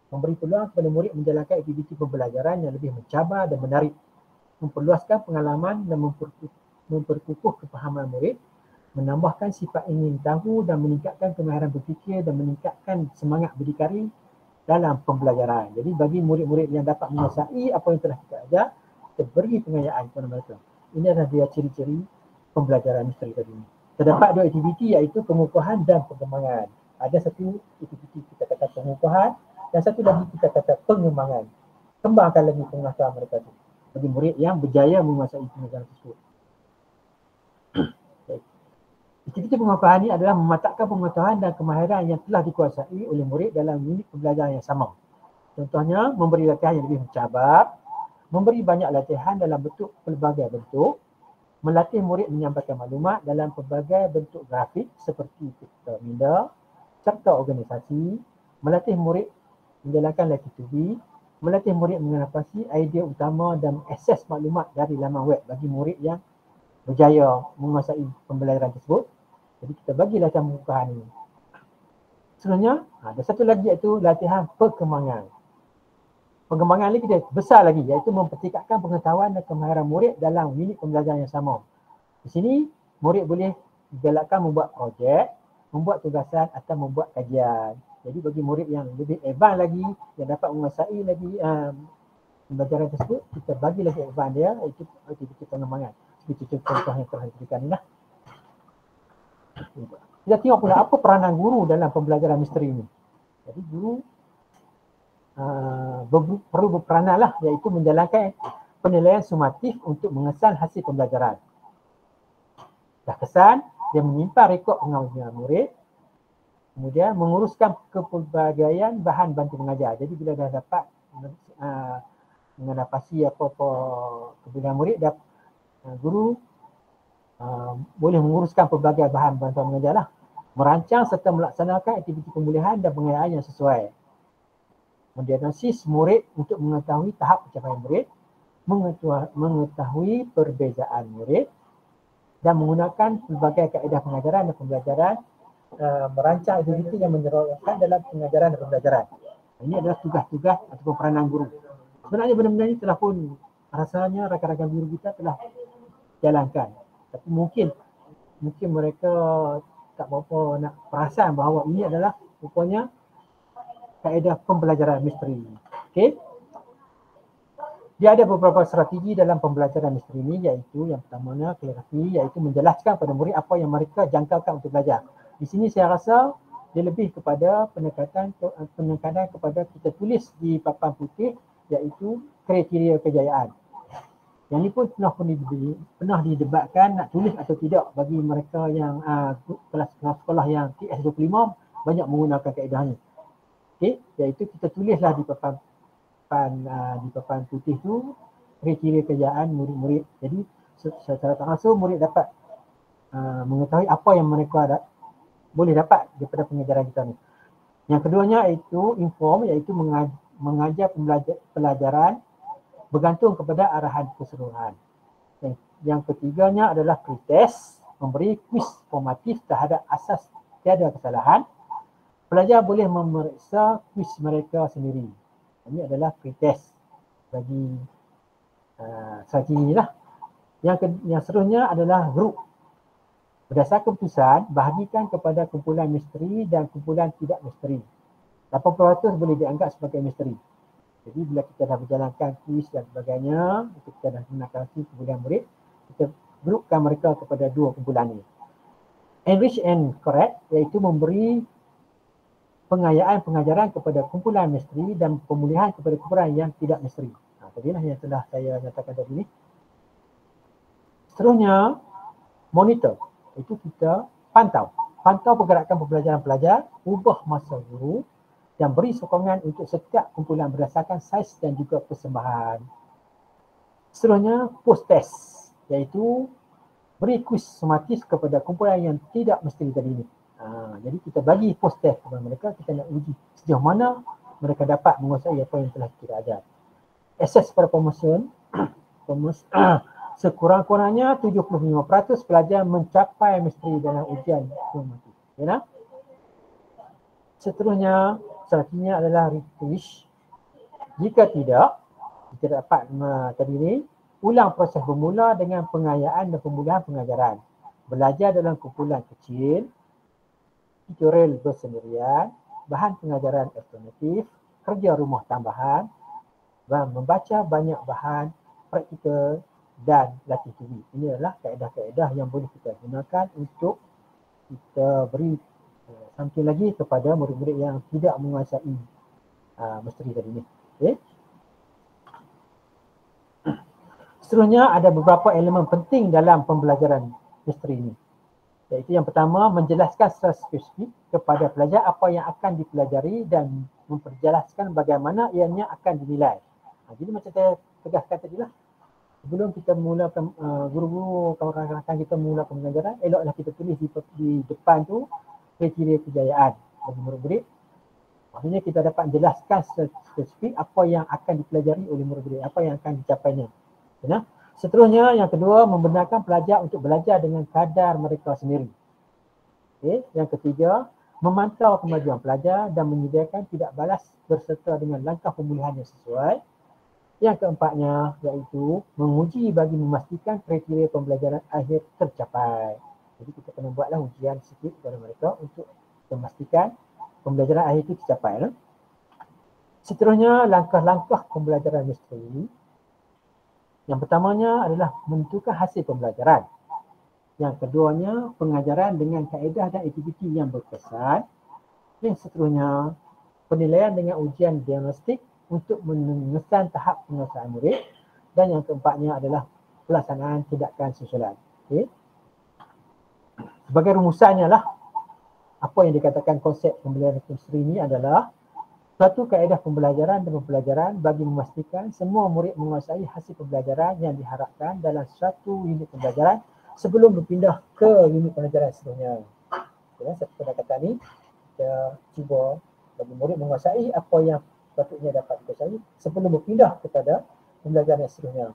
Memberi peluang kepada murid menjalankan aktiviti pembelajaran yang lebih mencabar dan menarik, memperluaskan pengalaman dan memperkukuh kepahaman murid, menambahkan sifat ingin tahu dan meningkatkan kemahiran berfikir dan meningkatkan semangat berdikari dalam pembelajaran. Jadi bagi murid-murid yang dapat menguasai apa yang telah kita ajar, kita beri pengayaan kepada mereka. Ini adalah dia ciri-ciri pembelajaran misteri tadi. Terdapat dua aktiviti iaitu pengukuhan dan pengembangan. Ada satu aktiviti kita kata pengukuhan dan satu lagi kita kata pengembangan. Kembangkan lagi pengetahuan mereka tu bagi murid yang berjaya menguasai pengajaran tersebut. Aktiviti pengukuhan ini adalah memantapkan pengetahuan dan kemahiran yang telah dikuasai oleh murid dalam unit pembelajaran yang sama. Contohnya, memberi latihan yang lebih mencabar, memberi banyak latihan dalam bentuk pelbagai bentuk, melatih murid menyampaikan maklumat dalam pelbagai bentuk grafik seperti minda, serta organisasi, melatih murid menjalankan latih tubi, melatih murid mengatasi idea utama dan mengakses maklumat dari laman web bagi murid yang berjaya menguasai pembelajaran tersebut. Jadi kita bagi latihan pengukuhan ini. Sebenarnya ada satu lagi iaitu latihan perkembangan. Pengembangan ini kita besar lagi iaitu mempertingkatkan pengetahuan dan kemahiran murid dalam unit pembelajaran yang sama. Di sini murid boleh digalakkan membuat projek, membuat tugasan atau membuat kajian. Jadi bagi murid yang lebih advance lagi, yang dapat menguasai lagi pembelajaran tersebut, kita bagi lagi advance dia iaitu aktiviti pengembangan. Seperti contoh yang telah diberikan ini lah. Kita tengok pula apa peranan guru dalam pembelajaran misteri ini. Jadi guru perlu berperanan lah iaitu menjalankan penilaian sumatif untuk mengesan hasil pembelajaran. Dah kesan, dia menyimpan rekod pengajian murid, kemudian menguruskan kepelbagaian bahan bantu mengajar. Jadi bila dah dapat mengatasi apa-apa kebutuhan murid, guru boleh menguruskan pelbagai bahan bantuan mengajar lah. Merancang serta melaksanakan aktiviti pemulihan dan pengayaan yang sesuai. Mendiagnosis murid untuk mengetahui tahap pencapaian murid, mengetahui perbezaan murid dan menggunakan pelbagai kaedah pengajaran dan pembelajaran, merancang aktiviti yang menyerahkan dalam pengajaran dan pembelajaran. Ini adalah tugas-tugas ataupun peranan guru. Sebenarnya benda-benda ini telah pun rasanya rakan-rakan guru kita telah jalankan. Tapi mungkin mereka tak berapa nak perasan bahawa ini adalah rupanya kaedah pembelajaran misteri. Okey. Dia ada beberapa strategi dalam pembelajaran misteri ini iaitu yang pertamanya kaligrafi iaitu menjelaskan kepada murid apa yang mereka jangkakan untuk belajar. Di sini saya rasa dia lebih kepada penekanan kepada kita tulis di papan putih iaitu kriteria kejayaan. Yang ini pun pernah didebatkan nak tulis atau tidak bagi mereka yang kelas sekolah yang TS25 banyak menggunakan kaedah ini. Okey, iaitu kita tulislah di papan putih tu kriteria kejayaan murid-murid. Jadi secara tak langsung murid dapat mengetahui apa yang mereka boleh dapat daripada pengajaran kita ni. Yang keduanya iaitu inform iaitu mengajar pelajaran bergantung kepada arahan keseluruhan. Yang ketiganya adalah pretest, memberi kuis formatif terhadap asas tiada kesalahan. Pelajar boleh memeriksa kuis mereka sendiri. Ini adalah pretest bagi strategi inilah. Yang seterusnya adalah group. Berdasarkan keputusan, bahagikan kepada kumpulan misteri dan kumpulan tidak misteri. 80% boleh dianggap sebagai misteri. Jadi bila kita dah berjalankan kuis dan sebagainya, kita dah gunakan kumpulan murid, kita grupkan mereka kepada dua kumpulan ini. Enrich and correct iaitu memberi pengayaan pengajaran kepada kumpulan misteri dan pemulihan kepada kumpulan yang tidak misteri. Tadilah yang telah saya nyatakan tadi ni. Seterusnya, monitor. Itu kita pantau pergerakan pembelajaran pelajar, ubah masa guru dan beri sokongan untuk setiap kumpulan berdasarkan saiz dan juga persembahan. Seterusnya, post test iaitu beri kuis somatis kepada kumpulan yang tidak misteri tadi ni. Jadi kita bagi post test kepada mereka, kita nak uji sejauh mana mereka dapat menguasai apa yang telah kita ajar. Access pada promotion, sekurang-kurangnya 75% pelajar mencapai misteri dalam ujian formatif. Ya? Seterusnya, strateginya adalah retouch. Jika tidak dapat tadi ni, ulang proses bermula dengan pengayaan dan pemulihan pengajaran. Belajar dalam kumpulan kecil, tutorial bersendirian, bahan pengajaran alternatif, kerja rumah tambahan, dan membaca banyak bahan praktikal dan latih tubi. Ini adalah kaedah-kaedah yang boleh kita gunakan untuk kita beri something lagi kepada murid-murid yang tidak menguasai misteri tadi ni. Okay. Seterusnya ada beberapa elemen penting dalam pembelajaran misteri ini. Iaitu yang pertama, menjelaskan secara spesifik kepada pelajar apa yang akan dipelajari dan memperjelaskan bagaimana ianya akan dinilai. Jadi macam saya tegaskan tadi lah, sebelum kita mulakan guru-guru, kawan-kawan kita mulakan pembelajaran, eloklah kita tulis di depan tu kriteria kejayaan bagi murid-murid. Maksudnya kita dapat menjelaskan secara spesifik apa yang akan dipelajari oleh murid-murid, apa yang akan dicapainya. Ya. Seterusnya, yang kedua, membenarkan pelajar untuk belajar dengan kadar mereka sendiri. Okay. Yang ketiga, memantau kemajuan pelajar dan menyediakan tidak balas berserta dengan langkah pemulihan yang sesuai. Yang keempatnya, iaitu menguji bagi memastikan kriteria pembelajaran akhir tercapai. Jadi kita kena buatlah ujian sikit kepada mereka untuk memastikan pembelajaran akhir itu tercapai. Seterusnya, langkah-langkah pembelajaran misteri. Yang pertamanya adalah menentukan hasil pembelajaran. Yang keduanya, pengajaran dengan kaedah dan aktiviti yang berkesan. Yang seterusnya, penilaian dengan ujian diagnostik untuk mengesan tahap penguasaan murid. Dan yang keempatnya adalah pelaksanaan tindakan susulan. Okay. Sebagai rumusannya lah, apa yang dikatakan konsep pembelajaran misteri ini adalah suatu kaedah pembelajaran dan pembelajaran bagi memastikan semua murid menguasai hasil pembelajaran yang diharapkan dalam suatu unit pembelajaran sebelum berpindah ke unit pembelajaran seterusnya. Ya, seperti pendekatan ini, kita cuba bagi murid menguasai apa yang patutnya dapat dikuasai sebelum berpindah kepada pembelajaran yang seterusnya.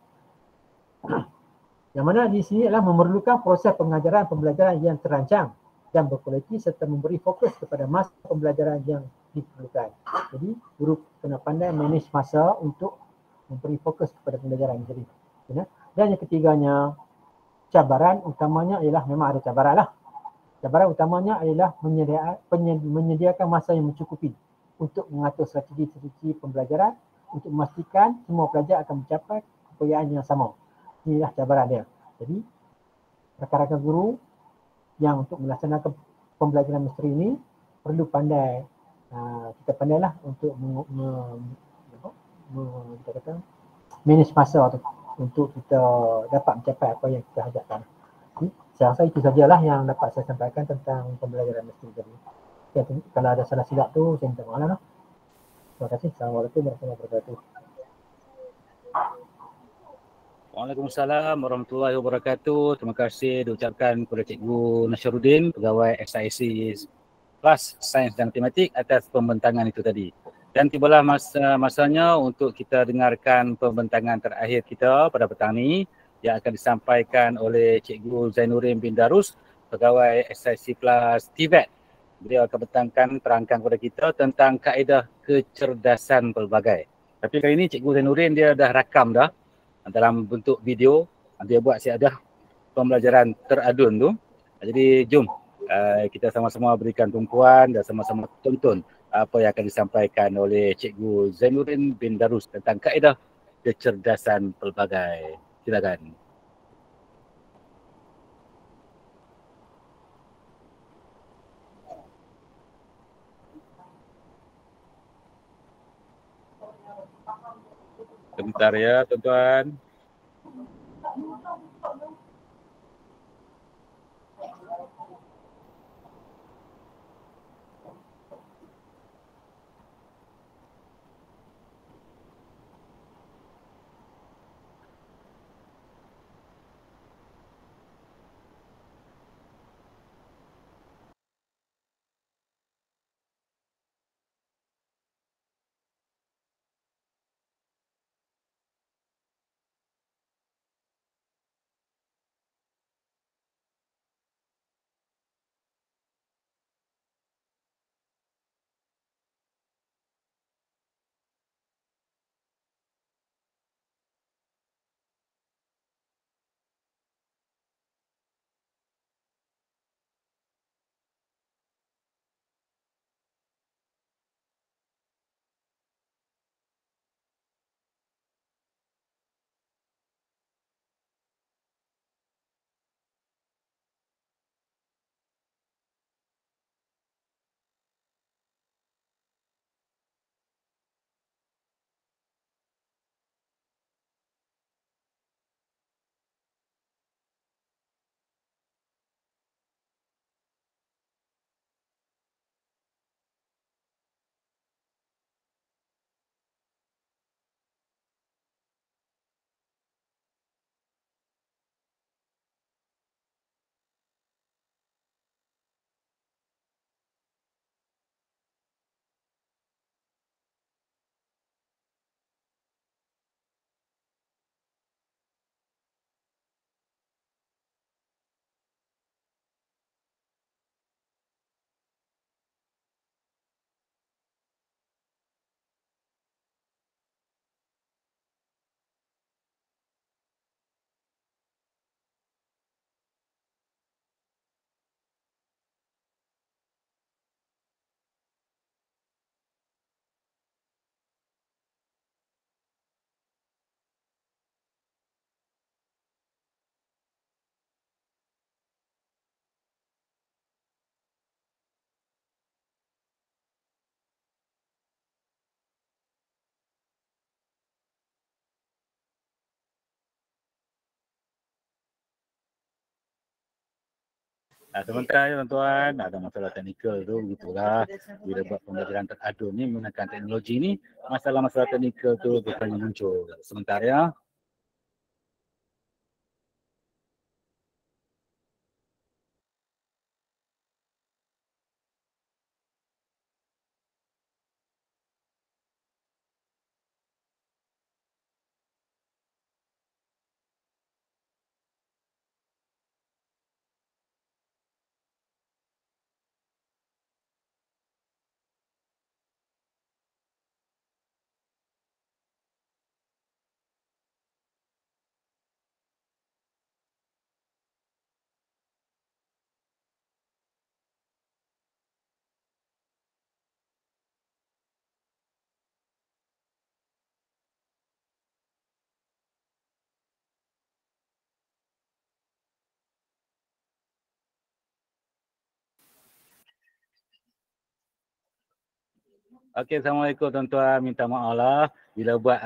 Yang mana di sini adalah memerlukan proses pengajaran pembelajaran yang terancang dan berkualiti serta memberi fokus kepada masa pembelajaran yang diperlukan. Jadi guru kena pandai manage masa untuk memberi fokus kepada pembelajaran ini. Dan yang ketiganya, cabaran utamanya ialah, memang ada cabaran lah. Cabaran utamanya adalah menyediakan masa yang mencukupi untuk mengatur strategi pembelajaran untuk memastikan semua pelajar akan mencapai kejayaan yang sama. Inilah cabaran dia. Jadi rakan-rakan guru yang untuk melaksanakan pembelajaran misteri ini perlu pandai, kita pandailah untuk kita kata manage masa tu untuk kita dapat mencapai apa yang kita hajatkan. Saya rasa itu sajalah yang dapat saya sampaikan tentang pembelajaran misteri tadi. Ya, kalau ada salah silap tu saya minta maaf lah. Terima kasih. Assalamualaikum warahmatullahi wabarakatuh. Waalaikumsalam warahmatullahi wabarakatuh. Terima kasih diucapkan kepada Cikgu Nasruddin, pegawai SIC Kelas Sains dan Matematik atas pembentangan itu tadi. Dan tibalah masanya untuk kita dengarkan pembentangan terakhir kita pada petang ini yang akan disampaikan oleh Cikgu Zainuddin bin Darus, pegawai SIC Kelas TVET. Beliau akan terangkan kepada kita tentang kaedah kecerdasan pelbagai. Tapi kali ini Cikgu Zainuddin dia dah rakam dah dalam bentuk video, dia buat siadah pembelajaran teradun tu. Jadi jom kita sama-sama berikan tumpuan dan sama-sama tonton apa yang akan disampaikan oleh Cikgu Zainuddin bin Darus tentang kaedah kecerdasan pelbagai. Silakan. Sebentar ya tuan-tuan. Sementara tuan-tuan ada masalah teknikal tu begitulah. Bila buat pembelajaran teradu ni menggunakan teknologi ni, masalah-masalah teknikal tu bukannya muncul. Sementara okey, Assalamualaikum tuan-tuan. Minta maaf lah bila buat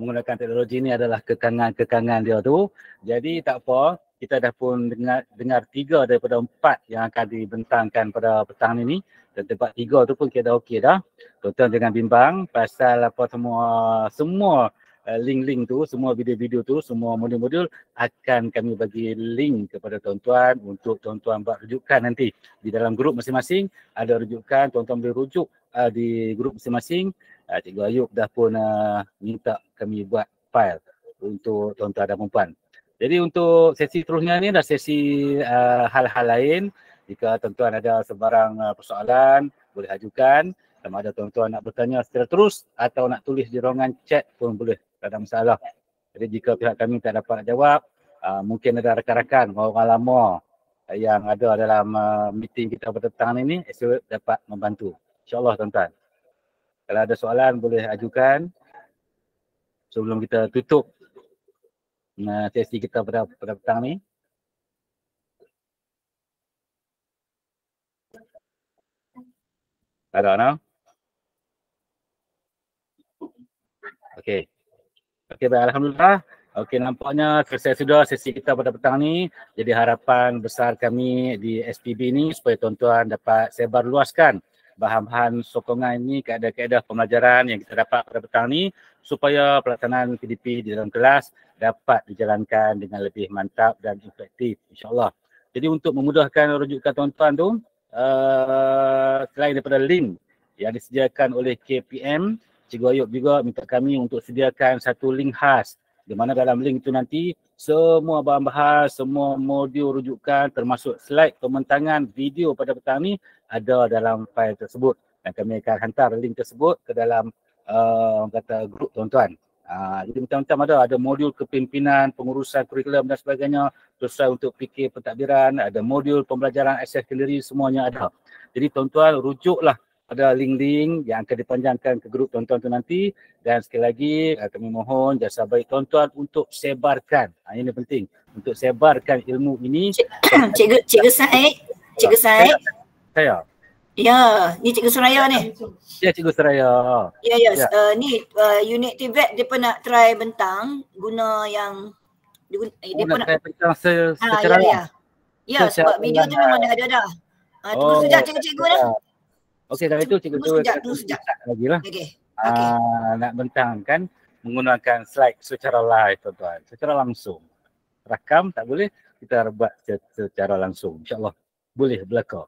menggunakan teknologi ni adalah kekangan-kekangan dia tu. Jadi tak apa, kita dah pun dengar 3 daripada 4 yang akan dibentangkan pada petang ni. Dan tempat 3 tu pun kita dah okey dah. Tuan-tuan jangan bimbang pasal apa semua link-link tu, semua video-video tu, semua modul-modul akan kami bagi link kepada tuan-tuan untuk tuan-tuan buat rujukan nanti. Di dalam grup masing-masing ada rujukan, tuan-tuan boleh rujuk di grup masing-masing. Cikgu Ayub dah pun minta kami buat file untuk tuan-tuan dan puan. Jadi untuk sesi terusnya ni adalah sesi hal-hal lain. Jika tuan-tuan ada sebarang persoalan, boleh ajukan. Sama ada tuan-tuan nak bertanya secara terus atau nak tulis di ruangan chat pun boleh, tak ada masalah. Jadi jika pihak kami tak dapat jawab, mungkin ada rakan-rakan, orang lama yang ada dalam meeting kita petang ini, esok dapat membantu. InsyaAllah tuan-tuan. Kalau ada soalan boleh ajukan sebelum kita tutup sesi kita pada petang ni. Ada no? Okey. Okey, baik, alhamdulillah. Okey, nampaknya selesai sudah sesi kita pada petang ni. Jadi harapan besar kami di SPB ni supaya tuan-tuan dapat sebarluaskan bahan-bahan sokongan ini, kaedah-kaedah pembelajaran yang kita dapat pada petang ni supaya pelaksanaan PDP di dalam kelas dapat dijalankan dengan lebih mantap dan efektif, insyaAllah. Jadi untuk memudahkan rujukan tuan-tuan tu, selain daripada link yang disediakan oleh KPM, Cikgu Ayub juga minta kami untuk sediakan satu link khas di mana dalam link itu nanti semua bahan-bahan, semua modul rujukan termasuk slide pembentangan video pada petang ni ada dalam file tersebut dan kami akan hantar link tersebut ke dalam kata grup tuan-tuan. Jadi macam-macam ada modul kepimpinan, pengurusan kurikulum dan sebagainya, sesuai untuk fikir pentadbiran, ada modul pembelajaran akses kendiri, semuanya ada. Jadi tuan-tuan rujuklah ada link-link yang akan dipanjangkan ke grup tuan-tuan tu nanti dan sekali lagi kami mohon jasa baik tuan-tuan untuk sebarkan. Ini penting untuk sebarkan ilmu ini. Cikgu Said. Cikgu Said. Saya. Ya, ni Cikgu Suraya ni. Ya, Cikgu Suraya. Ya. Ni unit TVET dia pun nak try bentang guna yang dia pun nak bentang secara Ya, sebab video tu memang dah ada dah. Tunggu sekejap cikgu dah. Okey, kalau itu cikgu tunggu sekejap. Lagi lah. Okey. Nak bentangkan menggunakan slide secara live tuan-tuan, secara langsung. Rakam tak boleh, kita buat secara langsung. InsyaAllah boleh berlaku.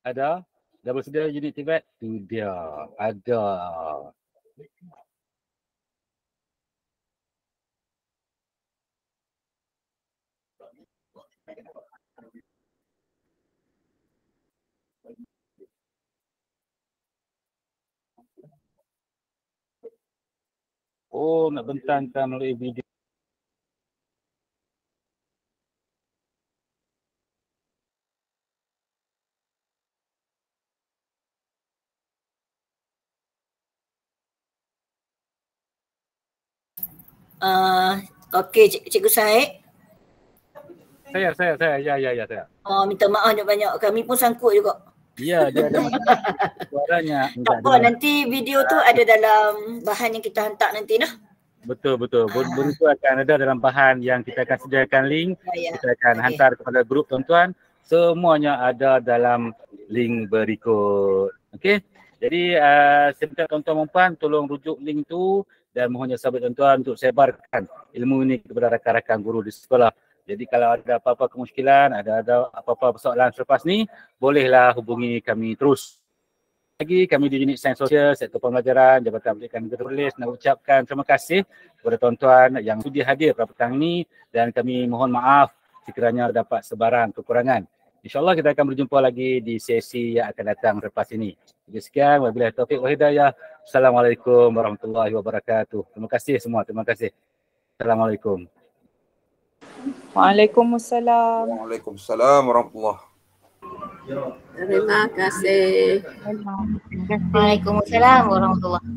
Ada? Dah bersedia unit TVET? Tu dia. Ada. Oh, nak bentangkan melalui video. Okey, Cikgu Said. Saya, saya. Minta maaf banyak-banyak. Kami pun sangkut juga. Ya, dia ada suaranya Tak enggak apa, dengar. nanti video tu ada dalam bahan yang kita hantar nanti nah. Betul. Benda itu akan ada dalam bahan yang kita akan sediakan link. Ya. Kita akan hantar kepada grup tuan-tuan. Semuanya ada dalam link berikut. Okey. Jadi saya minta tuan-tuan dan puan tolong rujuk link tu dan mohonnya sahabat tuan-tuan untuk sebarkan ilmu ini kepada rakan-rakan guru di sekolah. Jadi kalau ada apa-apa kemusykilan, ada apa-apa persoalan selepas ni, bolehlah hubungi kami terus. Lagi kami di unit Sains Sosial, Sektor Pembelajaran, Jabatan Pendidikan Negeri Perlis nak ucapkan terima kasih kepada tuan-tuan yang sudi hadir pada petang ini dan kami mohon maaf sekiranya dapat sebarang kekurangan. InsyaAllah kita akan berjumpa lagi di sesi yang akan datang selepas ini. Jadi sekian, wabillahi taufiq wal hidayah. Assalamualaikum warahmatullahi wabarakatuh. Terima kasih semua, terima kasih. Assalamualaikum. Waalaikumsalam. Waalaikumsalam warahmatullahi. Terima kasih. Waalaikumsalam warahmatullahi.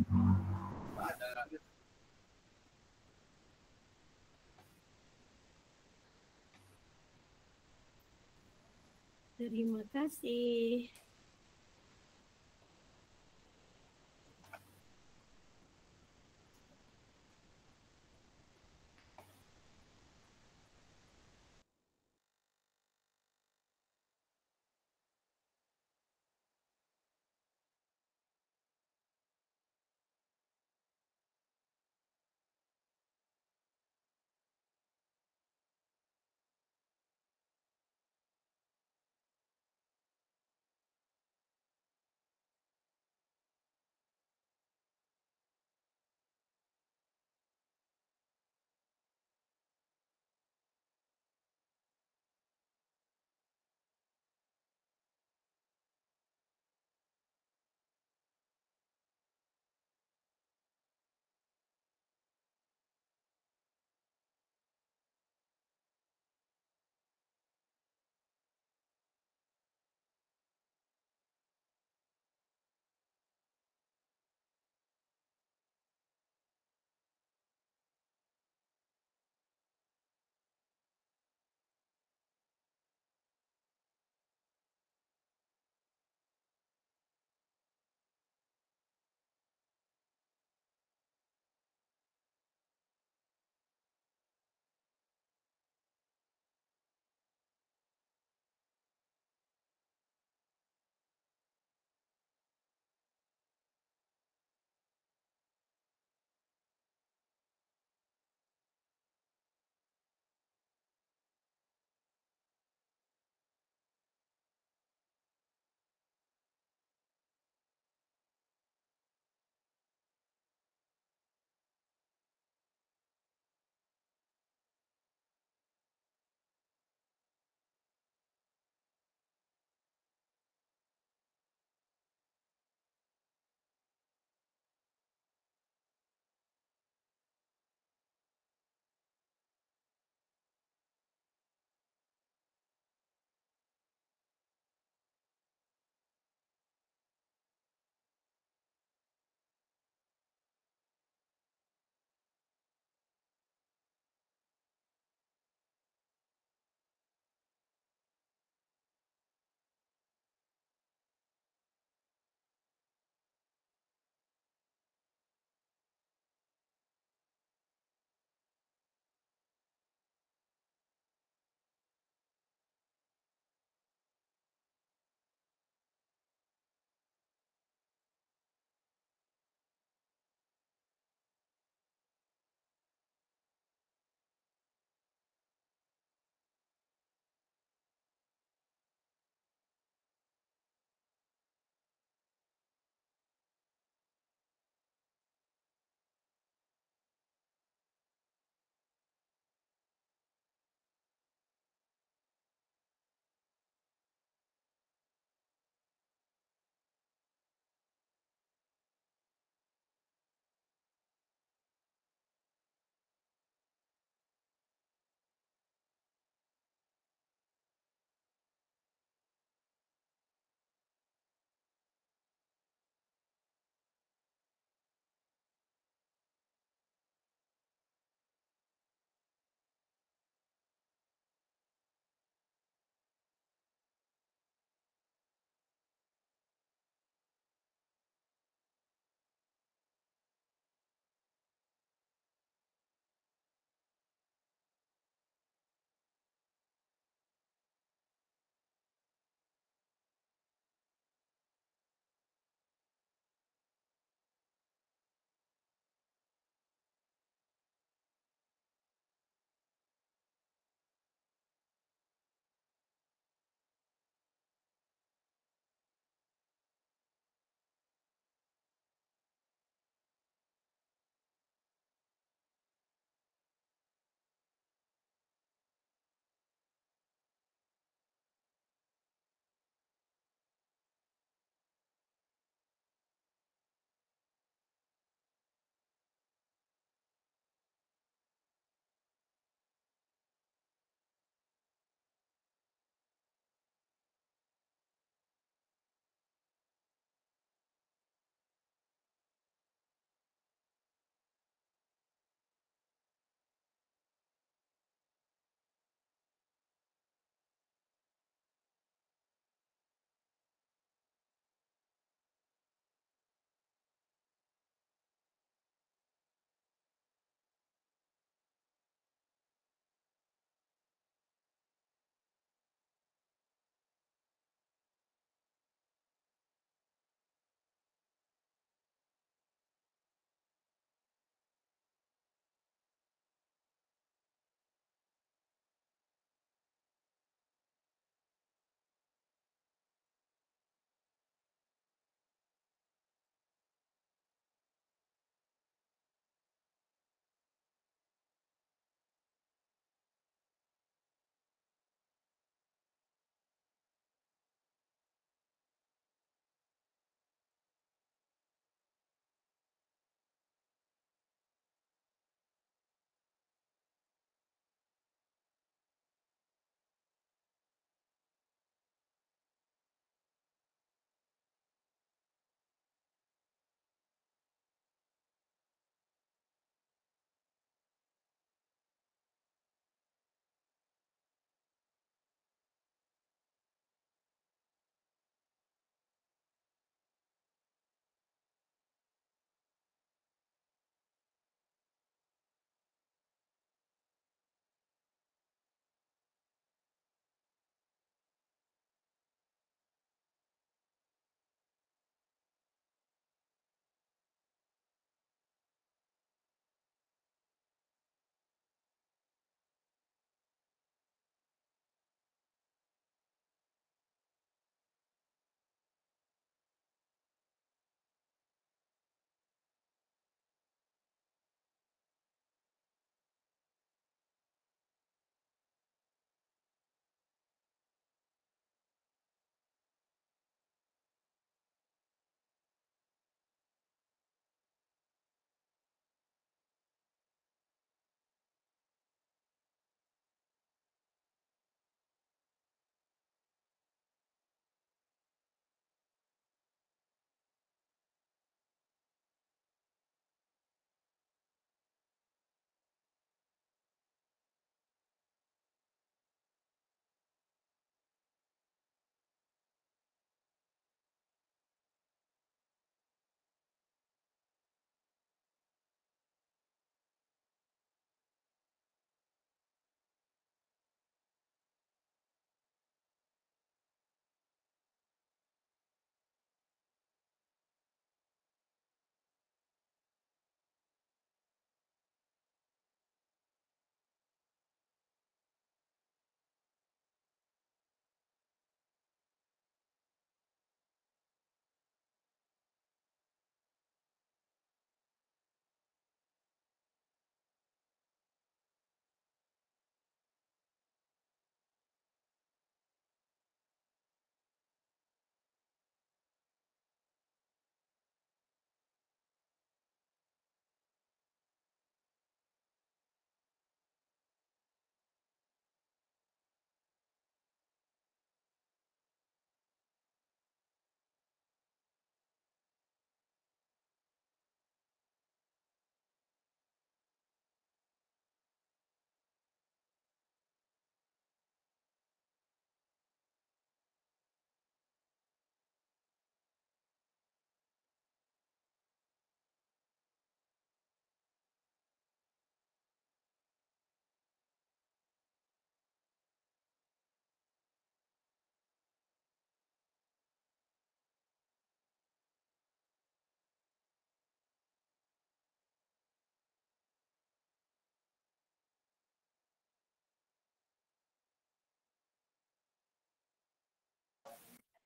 Terima kasih.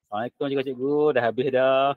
Assalamualaikum juga cikgu. Dah habis dah.